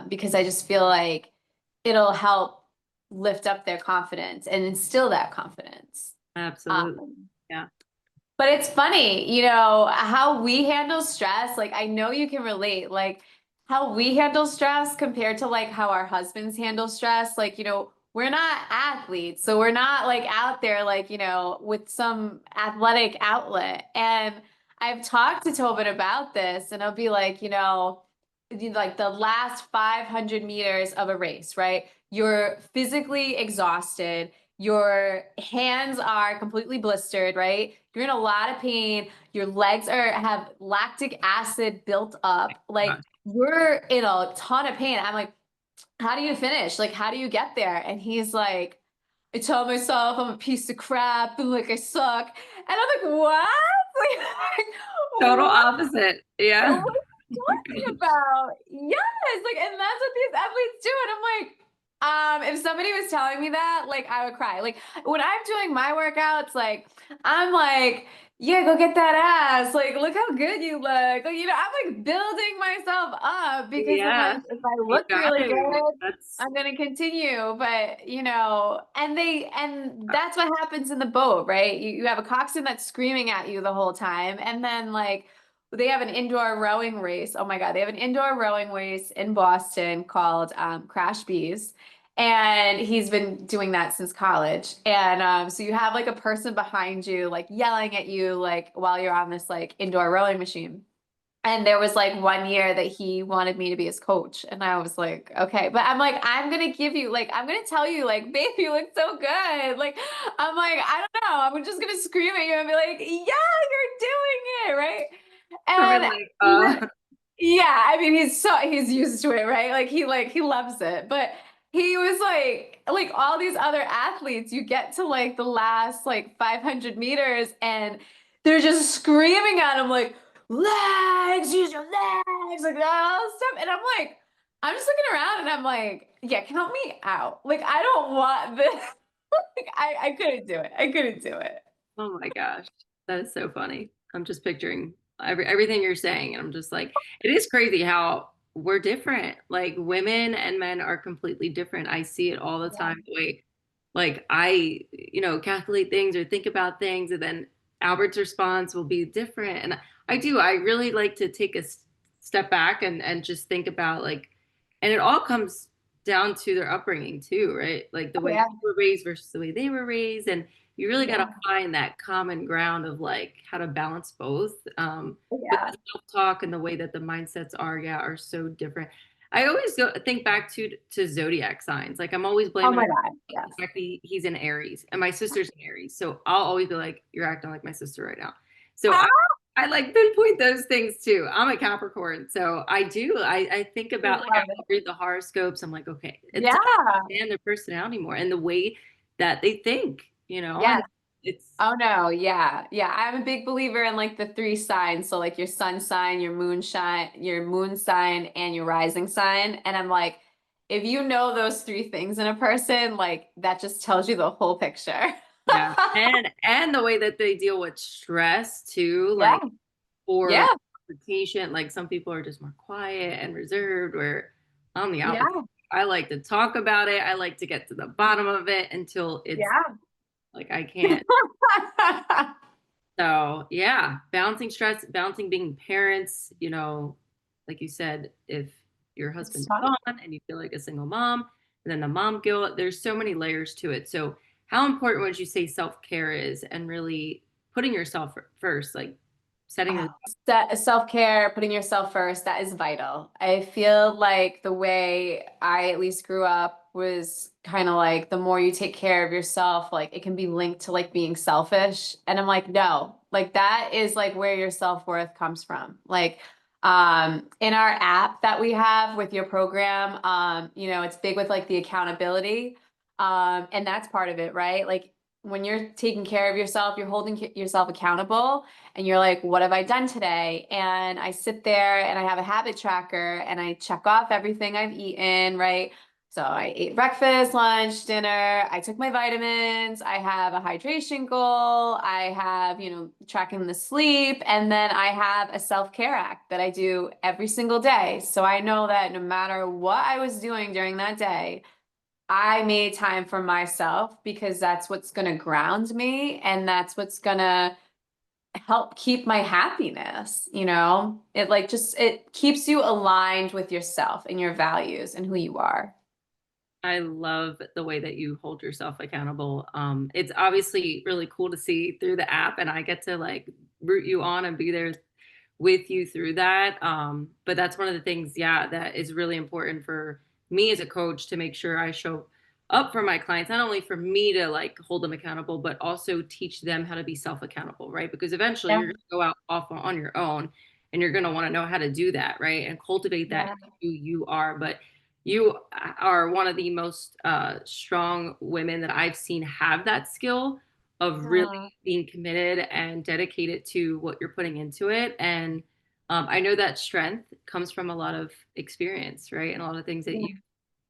Because I just feel like it'll help lift up their confidence and instill that confidence. that. Absolutely. Um, Yeah. but it's funny, you know, how we handle stress. Like, I know you can relate, like how we handle stress compared to like how our husbands handle stress. Like, you know, we're not athletes, so we're not like out there, like, you know, with some athletic outlet. And I've talked to Tobin about this, and I'll be like, like the last 500 meters of a race, right? You're physically exhausted. Your hands are completely blistered, right? You're in a lot of pain. Your legs have lactic acid built up. Like you're in a ton of pain. I'm like, how do you finish? Like, how do you get there? And he's like, I tell myself I'm a piece of crap and like I suck. And I'm like, what? Like, Total what? opposite. What Yeah. are you talking about? Yes, like, and that's what these athletes do. And I'm like, if somebody was telling me that, like, I would cry. Like, when I'm doing my workouts, like, I'm like, yeah, go get that ass. Like, look how good you look. Like, I'm like building myself up because I'm like, Yeah. if I You look got really to. good, That's I'm gonna continue. But and that's what happens in the boat, right? You have a coxswain that's screaming at you the whole time, and then like they have an indoor rowing race. Oh my God, they have an indoor rowing race in Boston called Crash Bees. And he's been doing that since college. And so you have like a person behind you, like yelling at you, like while you're on this like indoor rowing machine. And there was like 1 year that he wanted me to be his coach. And I was like, okay. But I'm like, I'm gonna give you, like, I'm gonna tell you, like, babe, you look so good. Like, I'm like, I don't know. I'm just gonna scream at you and be like, yeah, you're doing it, right? probably And like, yeah, I mean, he's used to it, right? Like he loves it. But he was like all these other athletes, you get to like the last like 500 meters and they're just screaming at him like legs, use your legs, like that all stuff. And I'm like, I'm just looking around and I'm like, yeah, count me out. Like I don't want this. Like I couldn't do it. I couldn't do it. oh my gosh, that is so funny. I'm just picturing everything you're saying, and I'm just like, it is crazy how we're different. Like women and men are completely different. I see it all the Yeah. time. The way, like I, calculate things or think about things, and then Albert's response will be different. And I do. I really like to take a step back and just think about like, and it all comes down to their upbringing too, right? Like the Oh, way yeah. we were raised versus the way they were raised, and you really got to Yeah. find that common ground of like how to balance both. But Yeah. the self-talk and the way that the mindsets are, yeah, are so different. I always think back to zodiac signs. Like I'm always Oh blaming my God. Yes. the fact that he's in Aries and my sister's in Aries. So I'll always be like, you're acting like my sister right now. So I like pinpoint those things too. I'm a Capricorn, so I do. I think about like I Love it. read the horoscopes. I'm like, okay, it's Yeah. understand their personality more and the way that they think, Yes. and it's Oh no, yeah. Yeah. I'm a big believer in like the three signs. So like your sun sign, your moon sign, and your rising sign. And I'm like, if you know those three things in a person, like that just tells you the whole picture. yeah, and the way that they deal with stress too, Yeah. like or Yeah. confrontation. Like some people are just more quiet and reserved, where I'm the opposite. Yeah. I like to talk about it. I like to get to the bottom of it until it's Yeah. like I can't. So yeah, balancing stress, balancing being parents, like you said, if your It's husband's tough. gone and you feel like a single mom, and then the mom guilt, there's so many layers to it. So how important would you say self-care is and really putting yourself first, like setting those. Oh, self-care, putting yourself first, that is vital. I feel like the way I at least grew up was kind of like the more you take care of yourself, like it can be linked to like being selfish. And I'm like, no, like that is like where your self-worth comes from. Like in our app that we have with your program, it's big with like the accountability. And that's part of it, right? Like when you're taking care of yourself, you're holding yourself accountable and you're like, what have I done today? And I sit there and I have a habit tracker and I check off everything I've eaten, right? So I ate breakfast, lunch, dinner. I took my vitamins. I have a hydration goal. I have, tracking the sleep. And then I have a self-care act that I do every single day. So I know that no matter what I was doing during that day, I made time for myself because that's what's going to ground me and that's what's going to help keep my happiness, it keeps you aligned with yourself and your values and who you are. I love the way that you hold yourself accountable. It's obviously really cool to see through the app, and I get to like root you on and be there with you through that. But that's one of the things, yeah, that is really important for me as a coach to make sure I show up for my clients, not only for me to like hold them accountable, but also teach them how to be self-accountable, right? Because eventually Yeah. you're going to go out off on your own and you're going to want to know how to do that, right? And cultivate that Yeah. who you are. But you are one of the most strong women that I've seen have that skill of really Oh, being committed and dedicated to what you're putting into it. And I know that strength comes from a lot of experience, right? And a lot of things that yeah. you've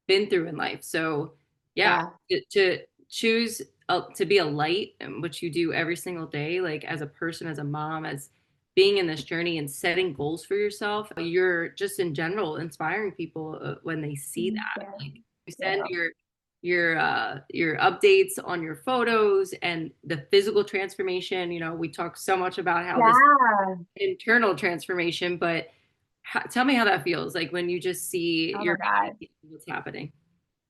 been through in life. So, yeah, Yeah. to choose to be a light, which you do every single day, like as a person, as a mom, as being in this journey and setting goals for yourself, you're just in general inspiring people when they see Thank that. you. Like you send Yeah. your updates on your photos and the physical transformation. You know, we talk so much about how this Yeah. internal transformation, but tell me how that feels like when you just see Oh my your God. baby, what's happening.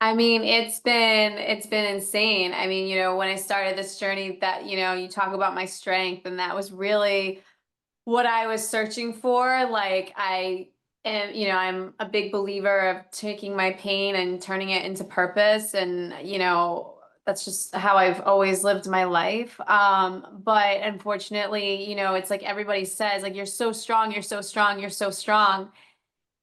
I mean, it's been insane. I mean, when I started this journey that, you talk about my strength, and that was really what I was searching for. Like I'm a big believer of taking my pain and turning it into purpose. And, that's just how I've always lived my life. But unfortunately, it's like everybody says, like, you're so strong, you're so strong, you're so strong.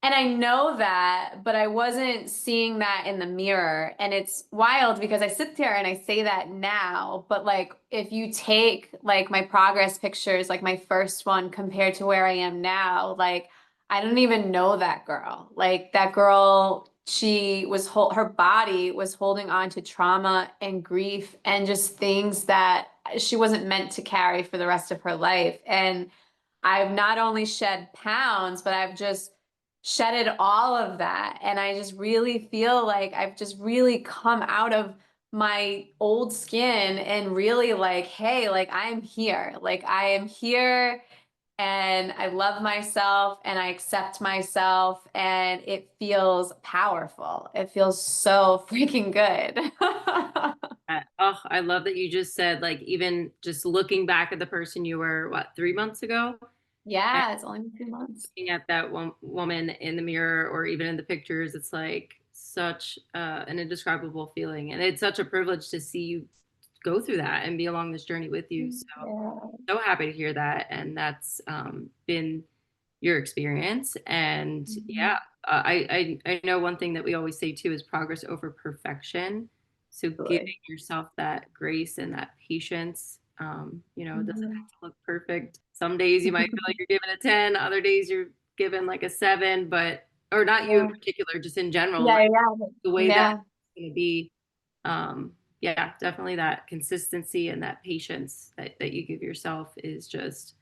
And I know that, but I wasn't seeing that in the mirror. And it's wild because I sit there and I say that now, but like if you take like my progress pictures, like my first one compared to where I am now, like I don't even know that girl. Like that girl, her body was holding on to trauma and grief and just things that she wasn't meant to carry for the rest of her life. And I've not only shed pounds, but I've just shedded all of that. And I just really feel like I've just really come out of my old skin and really like, hey, like I'm here. Like I am here and I love myself and I accept myself and it feels powerful. It feels so freaking good. Oh, I love that you just said, like, even just looking back at the person you were, what, 3 months ago, and Yeah, it's only been 2 months. looking at that one woman in the mirror or even in the pictures, it's like such an indescribable feeling. And it's such a privilege to see you go through that and be along this journey with you. So, Yeah. so happy to hear that. And that's been your experience. And yeah, Mhm. I know one thing that we always say too is progress over perfection. So giving Absolutely. yourself that grace and that patience, it doesn't Mhm. have to look perfect. Some days you might feel like you're giving a 10, other days you're given like a 7, but, or not you in Yeah. particular, just in general, Yeah, like yeah, the way that yeah, it's going to be. Yeah, definitely that consistency and that patience that you give yourself is just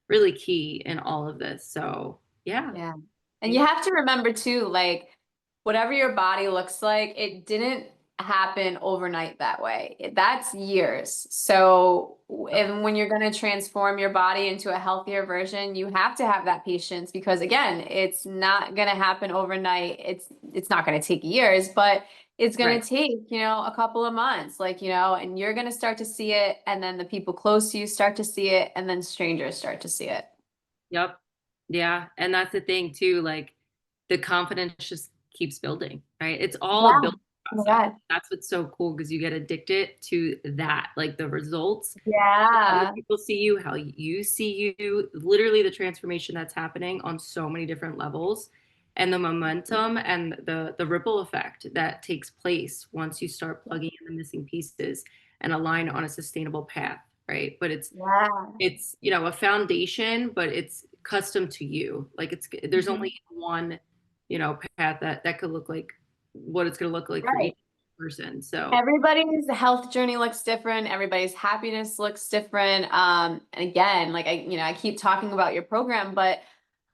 really key in all of this. So yeah, yeah. And you thank have to remember too, like whatever your body looks like, it didn't happen overnight that way. That's years. So, you. and when you're going to transform your body into a healthier version, you have to have that patience because again, it's not going to happen overnight. It's not going to take years, but it's going Right. to take, a couple of months, like, and you're going to start to see it, and then the people close to you start to see it, and then strangers start to see it. Yep. Yeah. And that's the thing too, like the confidence just keeps building, right? It's all a Yeah. building Oh my process. God. That's what's so cool because you get addicted to that, like the results, how other Yeah. people see you, how you see you, literally the transformation that's happening on so many different levels, and the momentum and the ripple effect that takes place once you start plugging in the missing pieces and align on a sustainable path, right? But Yeah. it's a foundation, but it's custom to you. Like there's Mhm. only one path that could look like what it's going to look like for Right. each person. So Everybody's health journey looks different. Everybody's happiness looks different. And again, like I keep talking about your program, but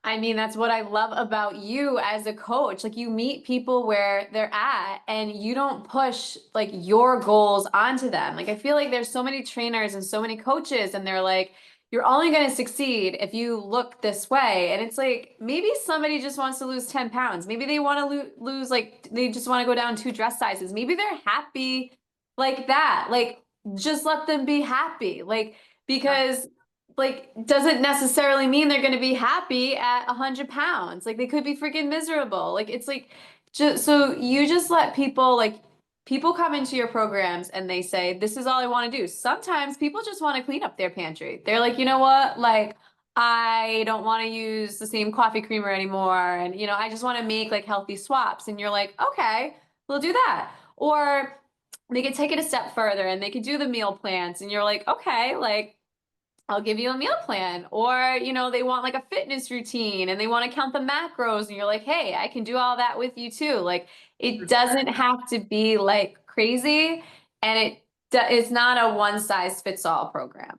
I mean, that's what I love about you as a coach. Like you meet people where they're at and you don't push like your goals onto them. Like I feel like there's so many trainers and so many coaches and they're like, you're only going to succeed if you look this way. And it's like, maybe somebody just wants to lose 10 pounds. Maybe they want to lose, like, they just want to go down 2 dress sizes. Maybe they're happy like that. Like, just let them be happy. Like, yeah, because like doesn't necessarily mean they're going to be happy at 100 pounds. Like they could be freaking miserable. Like it's like just so you just let people like people come into your programs and they say this is all I want to do. Sometimes people just want to clean up their pantry. They're like, you know what, like I don't want to use the same coffee creamer anymore. And, I just want to make like healthy swaps. And you're like, okay, we'll do that. Or they could take it a step further and they could do the meal plans. And you're like, okay, like I'll give you a meal plan. Or, they want like a fitness routine and they want to count the macros. And you're like, hey, I can do all that with you too. Like it doesn't have to be like crazy. And it's not a one size fits all program.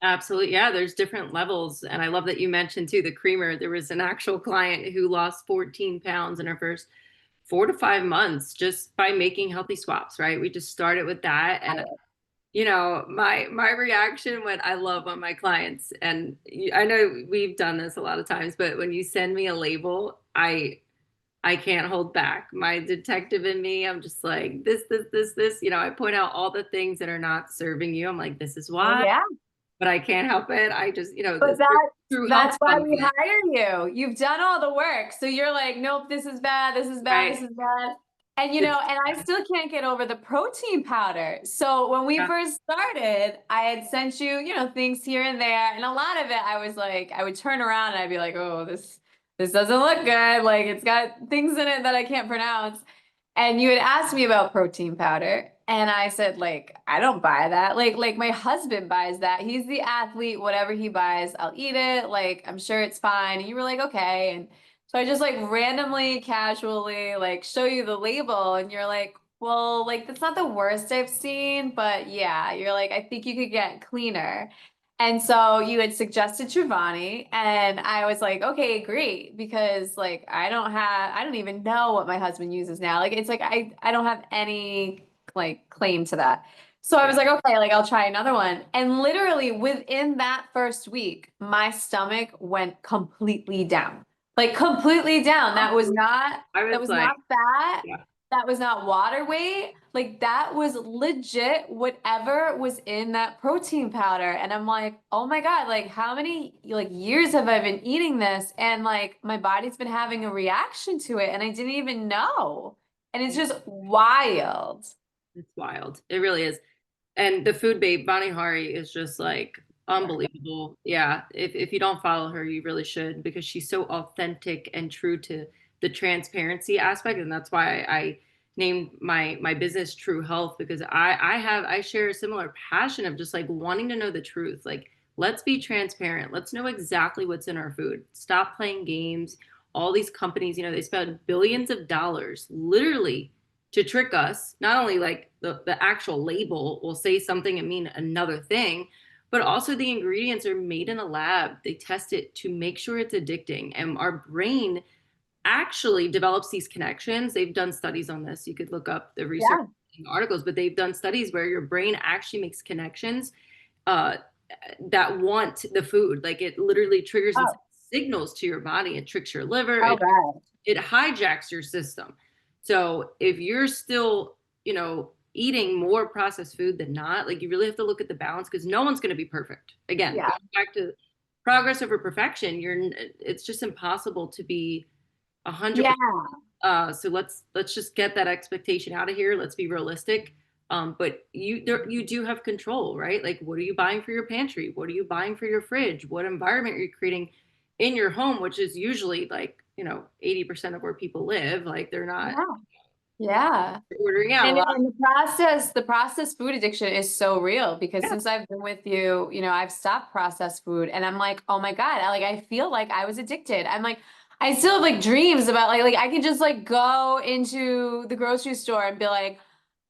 Absolutely. Yeah, there's different levels. And I love that you mentioned too the creamer. There was an actual client who lost 14 pounds in her first 4 to 5 months just by making healthy swaps, right? We just started with that. And my reaction when I love on my clients, and I know we've done this a lot of times, but when you send me a label, I can't hold back. My detective in me, I'm just like, this, I point out all the things that are not serving you. I'm like, this is Oh, why, yeah. but I can't help it. I just, But this true health that's why we benefit, hire you. You've done all the work. So you're like, nope, this is bad, this is bad, this right? is bad. And It's, and I still can't get over the protein powder. So when we yeah, first started, I had sent you, things here and there. And a lot of it I was like, I would turn around and I'd be like, oh, this doesn't look good. Like it's got things in it that I can't pronounce. And you had asked me about protein powder, and I said, like, I don't buy that. Like my husband buys that. He's the athlete, whatever he buys, I'll eat it. Like, I'm sure it's fine. And you were like, okay. And so I just like randomly, casually, like show you the label, and you're like, well, like that's not the worst I've seen, but yeah, you're like, I think you could get cleaner. And so you had suggested Chobani, and I was like, okay, great, because like I don't even know what my husband uses now. Like it's like I don't have any like claim to that. So I was yeah. like, okay, like I'll try another one. And literally within that first week, my stomach went completely down. Like completely down. I That was was like, not fat. yeah, That was not water weight. Like that was legit whatever was in that protein powder. And I'm like, oh my God, like how many like years have I been eating this? And like my body's been having a reaction to it and I didn't even know. And it's just wild. it's wild. It really is. And the food babe, Bonnie Hari, is just like unbelievable. Yeah. If you don't follow her, you really should because she's so authentic and true to the transparency aspect. And that's why I named my business True Health because I share a similar passion of just like wanting to know the truth. Like, let's be transparent. Let's know exactly what's in our food. Stop playing games. All these companies, they spend billions of dollars literally to trick us. Not only like the actual label will say something and mean another thing, but also the ingredients are made in a lab. They test it to make sure it's addicting. And our brain actually develops these connections. They've done studies on this. You could look up the research Yeah. articles, but they've done studies where your brain actually makes connections uh, that want the food. Like it literally triggers and Oh, signals to your body. It tricks your liver. oh God. It hijacks your system. So if you're still, eating more processed food than not, like you really have to look at the balance because no one's going to be perfect. Again, Yeah. going back to progress over perfection, it's just impossible to be 100%. Yeah. So let's just get that expectation out of here. Let's be realistic. But you do have control, right? Like, what are you buying for your pantry? What are you buying for your fridge? What environment are you creating in your home, which is usually like 80% of where people live. Like they're not Yeah. Yeah. ordering out a lot. And the processed food addiction is so real because Yeah, since I've been with you, I've stopped processed food and I'm like, oh my God, I feel like I was addicted. I'm like, I still have like dreams about like I can just like go into the grocery store and be like,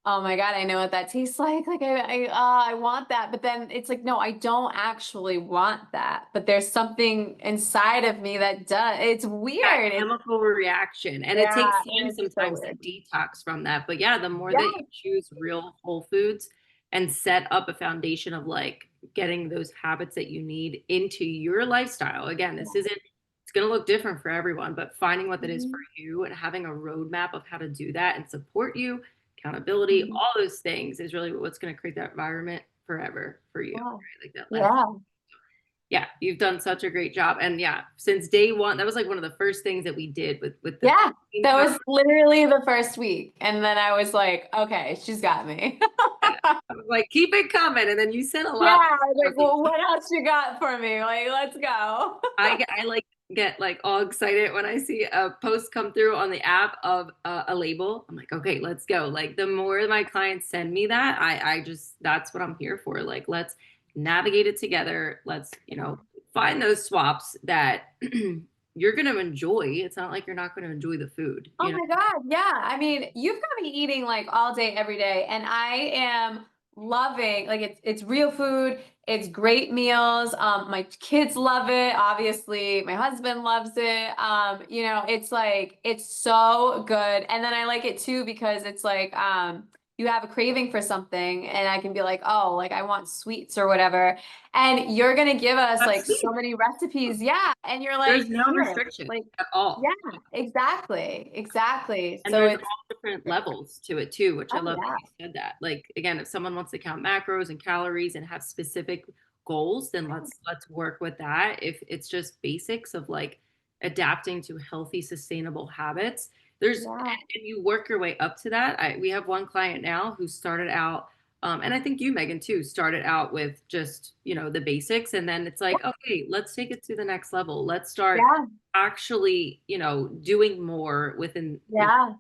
oh my God, I know what that tastes like. Like I want that. But then it's like, no, I don't actually want that. But there's something inside of me that does. It's that weird. chemical reaction, and it Yeah, takes time it's so sometimes to weird. detox from that. But yeah, the more that Yeah. you choose real whole foods and set up a foundation of like getting those habits that you need into your lifestyle. Again, this isn't it's going to look different for everyone, but finding what that is for Mhm. you and having a roadmap of how to do that and support you, accountability, Mhm. all those things is really what's going to create that environment forever for you, Yeah. right? Like that lasting. Yeah. Yeah, you've done such a great job. And yeah, since day one, that was like one of the first things that we did with the Yeah, protein that powder. was literally the first week. And then I was like, okay, she's got me. I was like, keep it coming. And then you sent a Yeah, lot. I was like, Okay, well, what else you got for me? Like, let's go. I like get like all excited when I see a post come through on the app of a label. I'm like, okay, let's go. Like the more my clients send me that, I just that's what I'm here for. Like let's navigate it together. Let's, find those swaps that you're going to enjoy. It's not like you're not going to enjoy the food, Oh my God. Yeah. I mean, you've got me eating like all day, every day, and I am loving like it's real food. It's great meals. My kids love it. Obviously, my husband loves it. It's like it's so good. And then I like it too because it's like you have a craving for something and I can be like, oh, like I want sweets or whatever. And you're gonna give us That's like sweet. so many recipes. Yeah. And you're There's like, no here, restriction like at all. yeah, exactly. Exactly. And So there's it's all different levels to it too, which I oh love that yeah. you said that. Like again, if someone wants to count macros and calories and have specific goals, then let's work with that. If it's just basics of like adapting to healthy, sustainable habits, Yeah. and you work your way up to that. We have one client now who started out, and I think you, Megan, too, started out with just, the basics. And then it's like, okay, let's take it to the next level. Let's start Yeah. actually, doing more within, Yeah.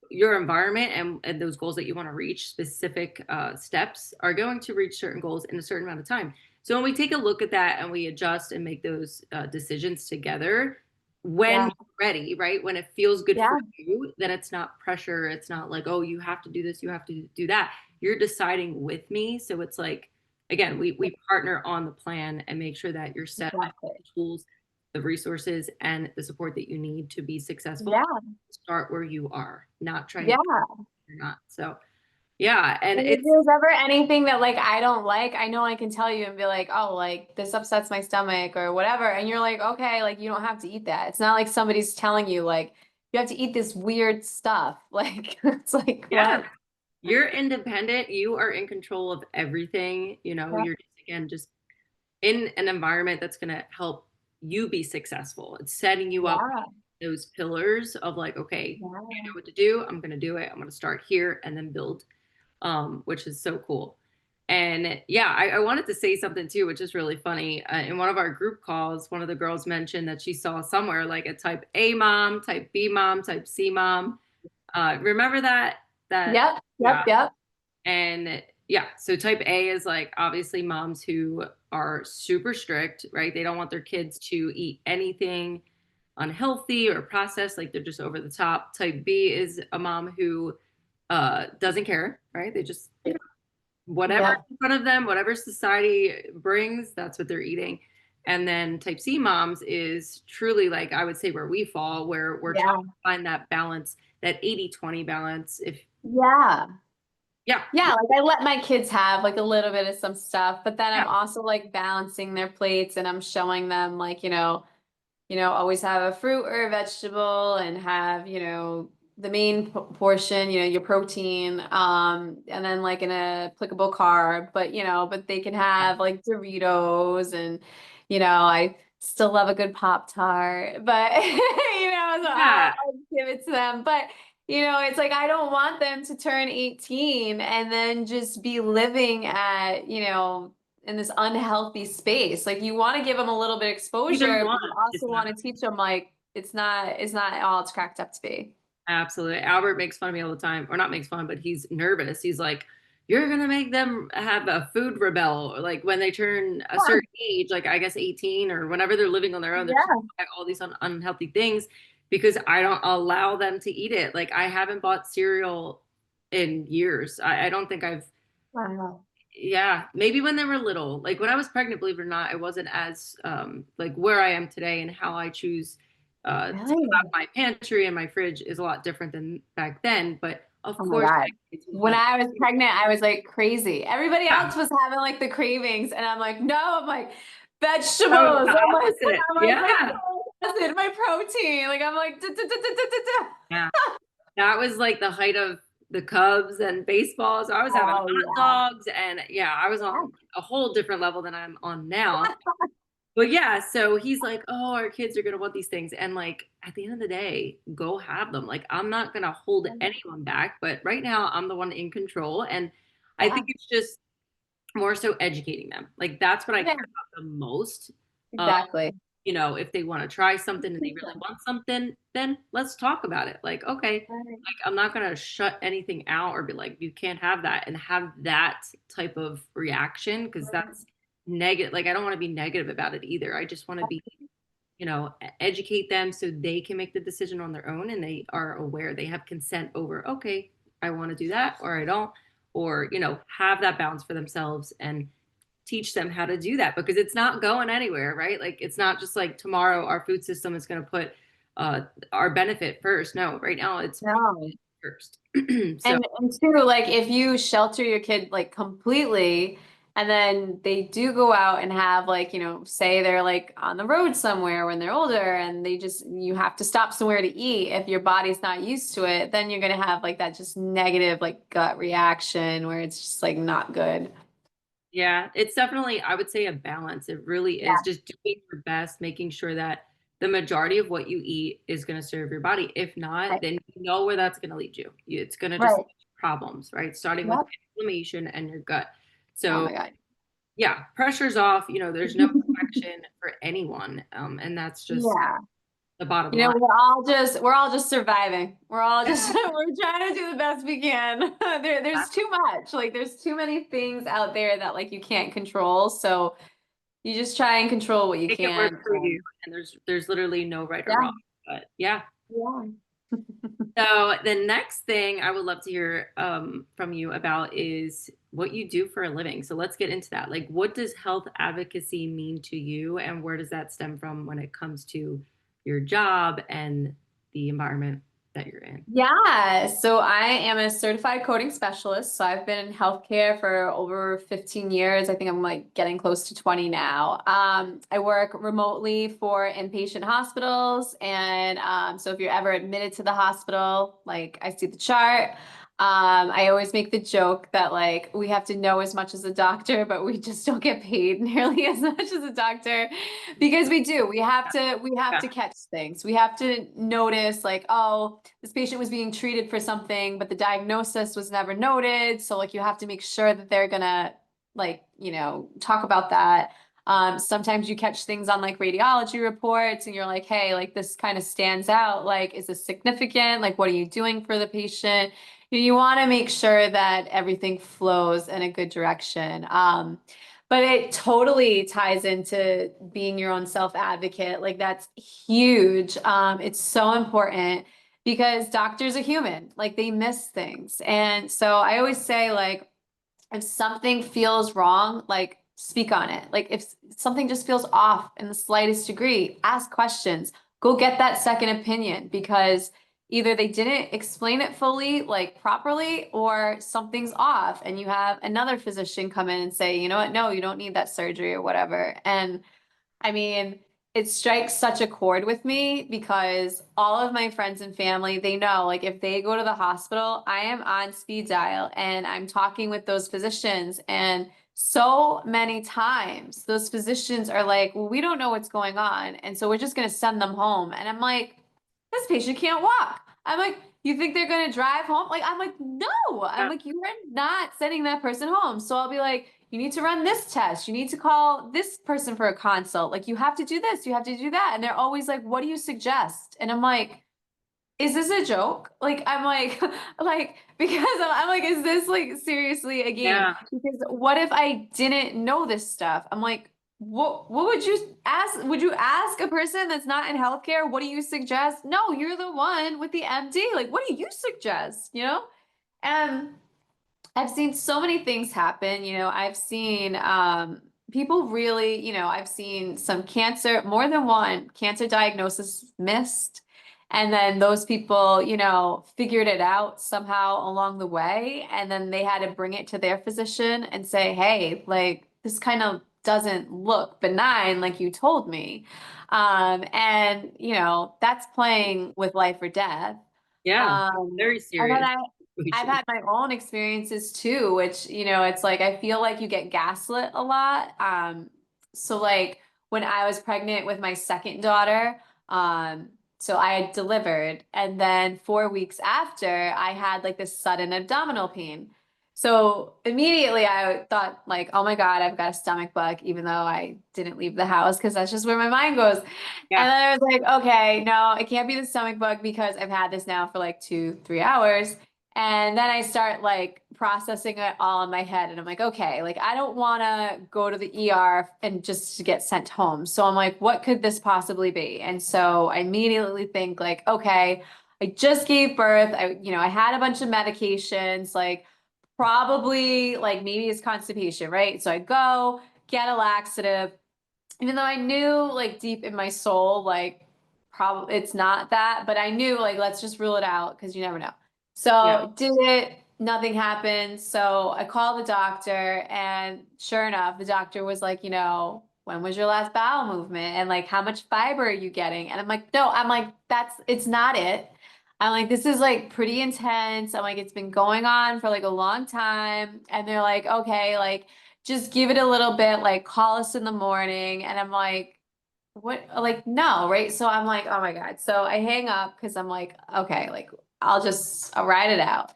your environment and those goals that you want to reach. Specific steps are going to reach certain goals in a certain amount of time. So when we take a look at that and we adjust and make those decisions together, when Yeah. you're ready, right? When it feels good Yeah. for you, then it's not pressure. It's not like, oh, you have to do this, you have to do that. You're deciding with me. So it's like, again, we partner on the plan and make sure that you're set up with Exactly. the tools, the resources, and the support that you need to be successful. Yeah. Start where you are, not trying to Yeah. be you're not. So yeah, and And if it's there's ever anything that like I don't like, I know I can tell you and be like, oh, like this upsets my stomach or whatever. And you're like, okay, like you don't have to eat that. It's not like somebody's telling you like you have to eat this weird stuff. Like it's like yeah, what? you're independent. You are in control of everything. Yeah. You're just again just in an environment that's gonna help you be successful. It's setting you up Yeah. those pillars of like, okay, I know Yeah. what to do. I'm gonna do it. I'm gonna start here and then build, which is so cool. And yeah, I wanted to say something too, which is really funny. In one of our group calls, one of the girls mentioned that she saw somewhere like a type A mom, type B mom, type C mom. Remember that? That Yep. Yep. yeah. Yep. And yeah, so type A is like obviously moms who are super strict, right? They don't want their kids to eat anything unhealthy or processed, like they're just over the top. Type B is a mom who doesn't care, right? They just, whatever Yep. in front of them, whatever society brings, that's what they're eating. And then type C moms is truly like I would say where we fall, where we're trying Yeah. to find that balance, that 80-20 balance. If Yeah. yeah, Yeah, like I let my kids have like a little bit of some stuff, but then yeah, I'm also like balancing their plates and I'm showing them like, always have a fruit or a vegetable and have, the main portion, your protein, and then like an applicable carb, but they can have like Doritos and, I still love a good Pop Tart, but so yeah. I'll give it to them. But it's like I don't want them to turn 18 and then just be living at, in this unhealthy space. Like you want to give them a little bit of Either exposure, one but you is also not. want to teach them like it's not all it's cracked up to be. Absolutely. Albert makes fun of me all the time, or not makes fun, but he's nervous. He's like, you're going to make them have a food rebel, or like when they turn a certain age, like I guess 18 or whenever they're living on their own, they're trying Yeah. to buy all these unhealthy things because I don't allow them to eat it. Like I haven't bought cereal in years. I don't think I've, Wow. yeah, maybe when they were little, like when I was pregnant, believe it or not, I wasn't as like where I am today and how I choose to have Really? my pantry and my fridge is a lot different than back then. But of Oh my course, God. my kids will When have, I was pregnant, I was like crazy. Everybody yeah, else was having like the cravings, and I'm like, no, I'm like so vegetables. the opposite. I'm like my Yeah. folic acid, my protein. Like I'm like, Yeah. That was like the height of the Cubs and baseball. So I was having oh hot yeah. dogs and yeah, I was on a whole different level than I'm on now. But yeah, so he's like, "Oh, our kids are gonna want these things," and like at the end of the day, go have them. Like I'm not gonna hold anyone back, but right now I'm the one in control, and I Yeah. think it's just more so educating them. Like that's what I care Yeah, about the most. Uh, exactly. if they want to try something and they really want something, then let's talk about it. Like, okay, Right. like I'm not gonna shut anything out or be like, you can't have that and have that type of reaction because that's negative. Like I don't want to be negative about it either. I just want to be, educate them so they can make the decision on their own and they are aware they have consent over, okay, I want to do that or I don't, or, have that balance for themselves and teach them how to do that because it's not going anywhere, right? Like it's not just like tomorrow our food system is going to put uh, our benefit first. No, right now it's No. first. So And two, like if you shelter your kid like completely, and then they do go out and have like, say they're like on the road somewhere when they're older and you have to stop somewhere to eat. If your body's not used to it, then you're gonna have like that just negative like gut reaction where it's just like not good. yeah, it's definitely, I would say, a balance. It really is Yeah. just doing your best, making sure that the majority of what you eat is going to serve your body. If not, Right. then you know where that's going to lead you. It's going to just Right. lead to problems, right? Starting with Yep. inflammation and your gut. Oh So, my God. yeah, pressure's off. There's no perfection for anyone. And that's just Yeah. the bottom line. We're all just surviving. We're all just we're trying to do the best we can. There's too much. Like there's too many things out there that like you can't control. So you just try and control what you Make it work can. for you. And there's literally no right or Yeah. wrong. But yeah. Yeah. So the next thing I would love to hear from you about is what you do for a living. So let's get into that. Like, what does health advocacy mean to you, and where does that stem from when it comes to your job and the environment that you're in? Yeah, so I am a certified coding specialist. So I've been in healthcare for over 15 years. I think I'm like getting close to 20 now. I work remotely for inpatient hospitals. And so if you're ever admitted to the hospital, like I see the chart. I always make the joke that like we have to know as much as a doctor, but we just don't get paid nearly as much as a doctor because we do. We have to catch things. We have to notice like, oh, this patient was being treated for something, but the diagnosis was never noted. So like you have to make sure that they're gonna like, talk about that. Sometimes you catch things on like radiology reports and you're like, hey, like this kind of stands out. Like, is this significant? Like, what are you doing for the patient? You want to make sure that everything flows in a good direction. But it totally ties into being your own self advocate. Like that's huge. It's so important because doctors are human, like they miss things. And so I always say, like, if something feels wrong, like speak on it. Like if something just feels off in the slightest degree, ask questions. Go get that second opinion because either they didn't explain it fully, like properly, or something's off and you have another physician come in and say, you know what, no, you don't need that surgery or whatever. And I mean, it strikes such a chord with me because all of my friends and family, they know like if they go to the hospital, I am on speed dial and I'm talking with those physicians. And so many times those physicians are like, well, we don't know what's going on. And so we're just going to send them home. And I'm like, this patient can't walk. I'm like, you think they're going to drive home? Like, I'm like, no, I'm Yeah. like, you are not sending that person home. So I'll be like, you need to run this test. You need to call this person for a consult. Like, you have to do this, you have to do that. And they're always like, what do you suggest? And I'm like, is this a joke? Like, I'm like, like, because I'm like, is this like seriously a game? Yeah. Because what if I didn't know this stuff? I'm like, what would you ask? Would you ask a person that's not in healthcare? What do you suggest? No, you're the one with the MD. Like, what do you suggest? And I've seen so many things happen. I've seen people really, I've seen some cancer, more than one cancer diagnosis missed. And then those people, figured it out somehow along the way. And then they had to bring it to their physician and say, hey, like this kind of doesn't look benign like you told me. And, that's playing with life or death. Yeah. Very And then serious I've situation. had my own experiences too, which, it's like I feel like you get gaslit a lot. So like when I was pregnant with my second daughter, so I had delivered, and then 4 weeks after, I had like this sudden abdominal pain. So immediately I thought like, oh my God, I've got a stomach bug, even though I didn't leave the house because that's just where my mind goes. And Yeah. then I was like, okay, no, it can't be the stomach bug because I've had this now for like 2, 3 hours. And then I start like processing it all in my head. And I'm like, okay, like I don't want to go to the ER and just to get sent home. So I'm like, what could this possibly be? And so I immediately think like, okay, I just gave birth. I had a bunch of medications, like probably like maybe it's constipation, right? So I go get a laxative, even though I knew like deep in my soul, like probably it's not that, but I knew like let's just rule it out because you never know. Yeah. So did it, nothing happened. So I called the doctor, and sure enough, the doctor was like, when was your last bowel movement? And like, how much fiber are you getting? And I'm like, no, I'm like, it's not it. I'm like, this is like pretty intense. I'm like, it's been going on for like a long time. And they're like, okay, like, just give it a little bit, like call us in the morning. And I'm like, what? Like, no, right? So I'm like, oh my God. So I hang up because I'm like, okay, like I'll ride it out.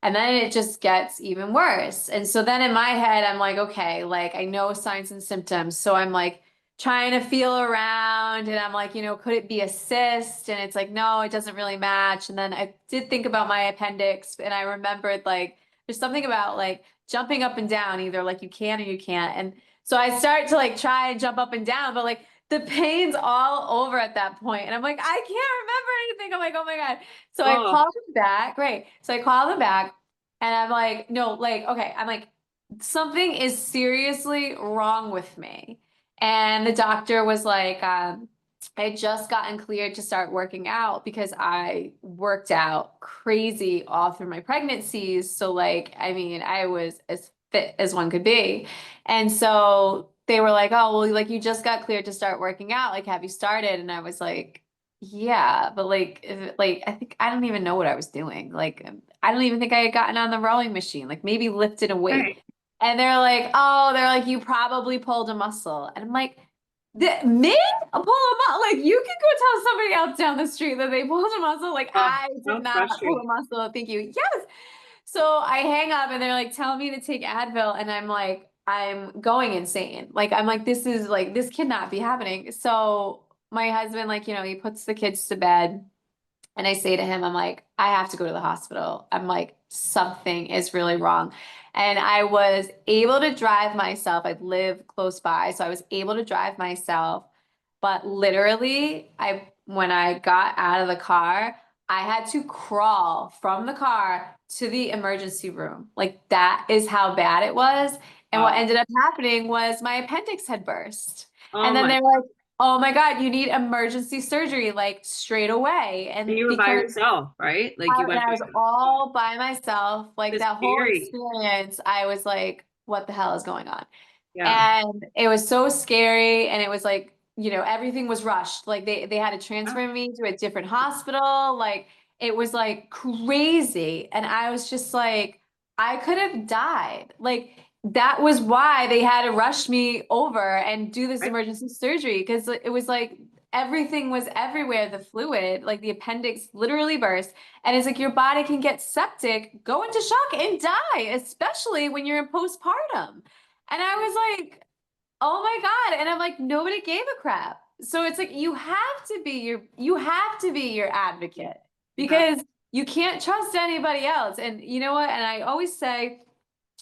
And then it just gets even worse. And so then in my head, I'm like, okay, like I know signs and symptoms. So I'm like trying to feel around, and I'm like, could it be a cyst? And it's like, no, it doesn't really match. And then I did think about my appendix, and I remembered like there's something about like jumping up and down, either like you can or you can't. And so I start to like try and jump up and down, but like the pain's all over at that point. And I'm like, I can't remember anything. I'm like, oh my God. So I Oh, called them back. Right. So I called them back, and I'm like, no, like, okay. I'm like, something is seriously wrong with me. And the doctor was like, I had just gotten cleared to start working out because I worked out crazy all through my pregnancies. So like, I mean, I was as fit as one could be. And so they were like, oh, well, like you just got cleared to start working out. Like, have you started? And I was like, yeah, but like, I don't even know what I was doing. Like, I don't even think I had gotten on the rowing machine, like maybe lifted a weight. right. And they're like, oh, they're like, you probably pulled a muscle. And I'm like, me? Pull a muscle? Like, you can go tell somebody else down the street that they pulled a muscle. Like, Oh, I did so not pull a frustrating. muscle. Thank you. Yes. So I hang up, and they're like, tell me to take Advil. And I'm like, I'm going insane. Like, I'm like, this cannot be happening. So my husband, like, he puts the kids to bed. And I say to him, I'm like, I have to go to the hospital. I'm like, something is really wrong. And I was able to drive myself. I live close by, so I was able to drive myself. But literally, when I got out of the car, I had to crawl from the car to the emergency room. Like that is how bad it was. And what Wow. ended up happening was my appendix had burst. Oh And then my. they're like, oh my God, you need emergency surgery like straight away. And And you were by because yourself, right? Like you went I by was all by myself, like It's that whole scary. experience, I was like, what the hell is going on? Yeah. And it was so scary. And it was like, everything was rushed. Like they had to Yeah. transfer me to a different hospital. Like it was like crazy. And I was just like, I could have died. Like that was why they had to rush me over and do this Right. emergency surgery, because it was like everything was everywhere, the fluid, like the appendix literally burst. And it's like your body can get septic, go into shock, and die, especially when you're in postpartum. And I was like, oh my God. And I'm like, nobody gave a crap. So it's like you have to be your advocate, You have because you can't trust anybody else. And you know what? And I always say,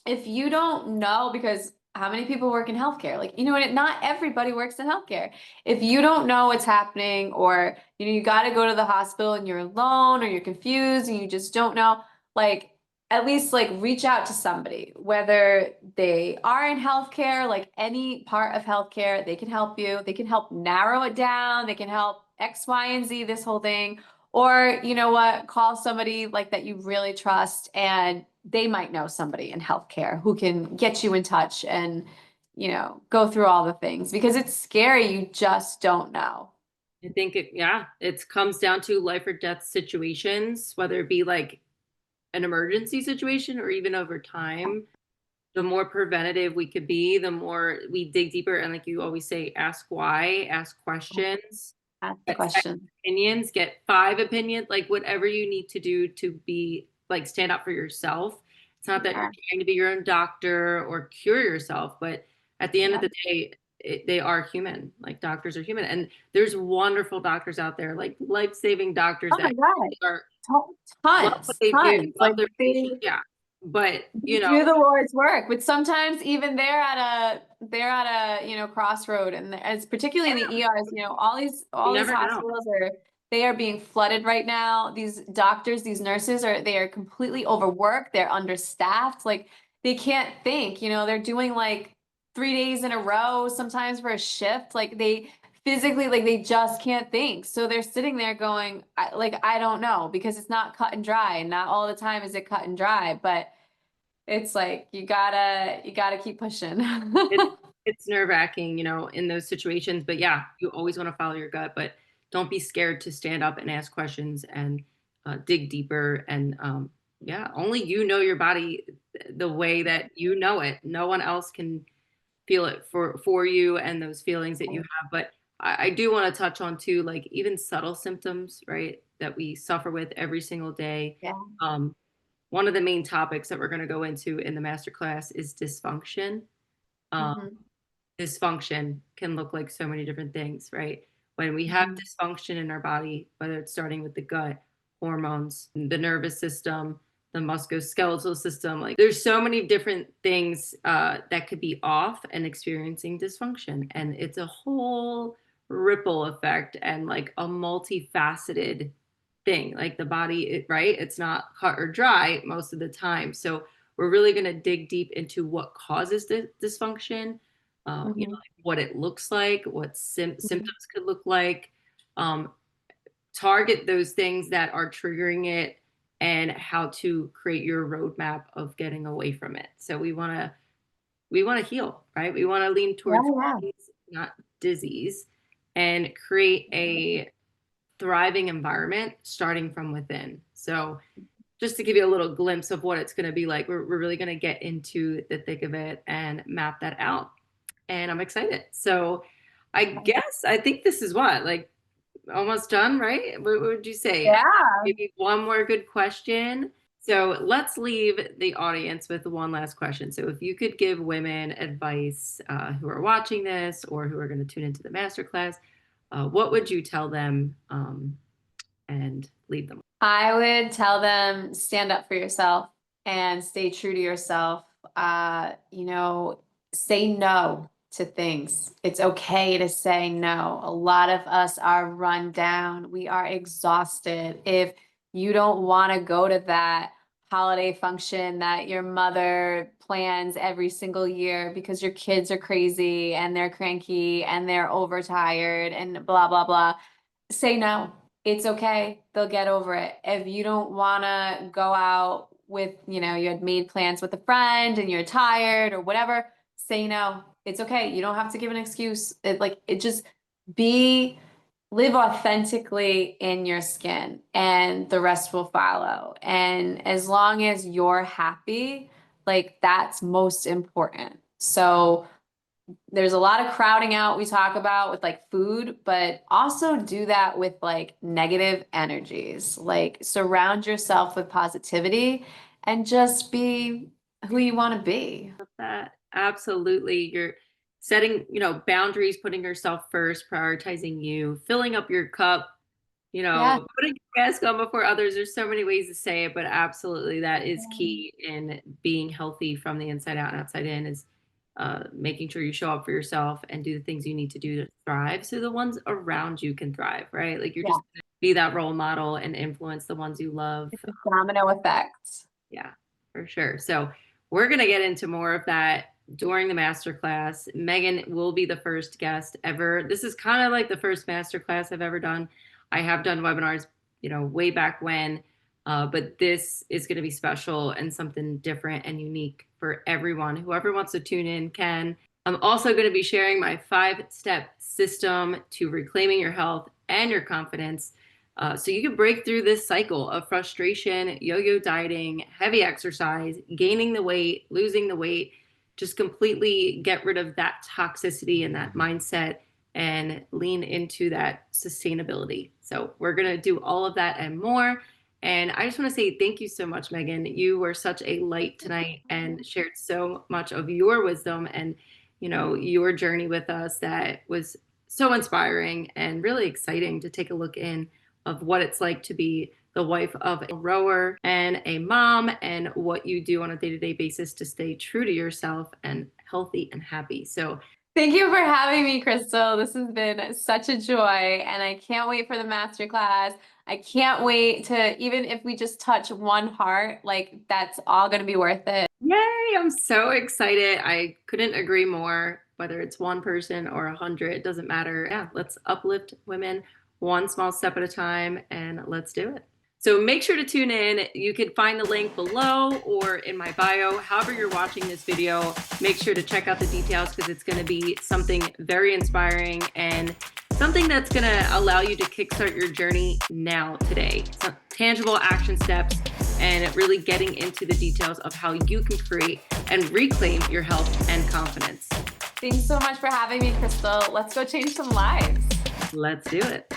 if you don't know, because how many people work in healthcare? Like, and not everybody works in healthcare. If you don't know what's happening, or, you got to go to the hospital and you're alone or you're confused and you just don't know, like, at least like reach out to somebody, whether they are in healthcare, like any part of healthcare, they can help you. They can help narrow it down. They can help X, Y, and Z, this whole thing. Or, you know what, call somebody like that you really trust, and they might know somebody in healthcare who can get you in touch and, go through all the things, because it's scary. You just don't know. I think it comes down to life or death situations, whether it be like an emergency situation or even over time. The more preventative we could be, the more we dig deeper. And like you always say, ask why, ask questions, That's the get second question. opinions, get five opinions, like whatever you need to do to be like stand up for yourself. It's not that you're Yeah. trying to be your own doctor or cure yourself, but at the end of Yeah. the day, they are human. Like doctors are human, and there's wonderful doctors out there, like life-saving doctors Oh my that God. are love what Tons, they do, tons. love Like their they patients. Yeah, but They do the Lord's work, but sometimes even they're at a crossroad, and as particularly in the ERs, you all these never know. hospitals are being flooded right now. These doctors, these nurses they are completely overworked, they're understaffed, like they can't think, they're doing like 3 days in a row sometimes for a shift, like they physically, like they just can't think. So they're sitting there going, I don't know, because it's not cut and dry, and not all the time is it cut and dry, but it's like you gotta keep pushing. It's it's nerve-wracking, in those situations, but yeah, you always wanna follow your gut, but don't be scared to stand up and ask questions and, dig deeper, and, yeah, only you know your body the way that you know it. No one else can feel it for you and those feelings that you have, but I do wanna touch on too, like, even subtle symptoms, right, that we suffer with every single day. Yeah. Um, One of the main topics that we're gonna go into in the masterclass is dysfunction. Um Mhm. Dysfunction can look like so many different things, right? When we have Mhm. dysfunction in our body, whether it's starting with the gut, hormones, the nervous system, the musculoskeletal system, like there's so many different things that could be off and experiencing dysfunction. And it's a whole ripple effect and like a multifaceted thing. Like the body, right? It's not cut or dry most of the time. So we're really going to dig deep into what causes the dysfunction, Mhm. like what it looks like, what Mhm. symptoms could look like, um, target those things that are triggering it, and how to create your roadmap of getting away from it. So we want to heal, right? We want to lean Yeah, towards yeah. ease, not disease, and create a thriving environment starting from within. So just to give you a little glimpse of what it's going to be like, we're really going to get into the thick of it and map that out. And I'm excited. So I think this is what, like almost done, right? What would you say? Yeah. Maybe one more good question. So let's leave the audience with one last question. So if you could give women advice who are watching this or who are going to tune into the masterclass, what would you tell them and leave them? I would tell them stand up for yourself and stay true to yourself. Say no to things. It's okay to say no. A lot of us are run down. We are exhausted. If you don't want to go to that holiday function that your mother plans every single year because your kids are crazy and they're cranky and they're overtired and blah, blah, blah, say no. It's okay. They'll get over it. If you don't want to go out with, you had made plans with a friend and you're tired or whatever, say no. It's okay. You don't have to give an excuse. It just be live authentically in your skin and the rest will follow. And as long as you're happy, like that's most important. So there's a lot of crowding out we talk about with like food, but also do that with like negative energies. Like surround yourself with positivity and just be who you want to be. That absolutely. You're setting, boundaries, putting yourself first, prioritizing you, filling up your cup, Yeah. putting your mask on before others. There's so many ways to say it, but absolutely that is key in being healthy from the inside out and outside in is making sure you show up for yourself and do the things you need to do to thrive so the ones around you can thrive, right? Like you're Yeah. just gonna be that role model and influence the ones you love. It's a domino effect. Yeah, for sure. So we're going to get into more of that during the masterclass. Megan will be the first guest ever. This is kind of like the first masterclass I've ever done. I have done webinars, way back when, but this is going to be special and something different and unique for everyone. Whoever wants to tune in can. I'm also going to be sharing my 5-step system to reclaiming your health and your confidence, so you can break through this cycle of frustration, yo-yo dieting, heavy exercise, gaining the weight, losing the weight, just completely get rid of that toxicity and that mindset and lean into that sustainability. So we're going to do all of that and more. And I just want to say thank you so much, Megan. You were such a light tonight and shared so much of your wisdom and, your journey with us that was so inspiring and really exciting to take a look in of what it's like to be the wife of a rower and a mom and what you do on a day-to-day basis to stay true to yourself and healthy and happy. So thank you for having me, Crystal. This has been such a joy, and I can't wait for the masterclass. I can't wait to, even if we just touch one heart, like that's all going to be worth it. yay, I'm so excited. I couldn't agree more. Whether it's one person or 100, it doesn't matter. Yeah, let's uplift women one small step at a time, and let's do it. So make sure to tune in. You can find the link below or in my bio. However you're watching this video, make sure to check out the details because it's going to be something very inspiring and something that's going to allow you to kickstart your journey now, today. Some tangible action steps and really getting into the details of how you can create and reclaim your health and confidence. Thanks so much for having me, Crystal. Let's go change some lives. Let's do it.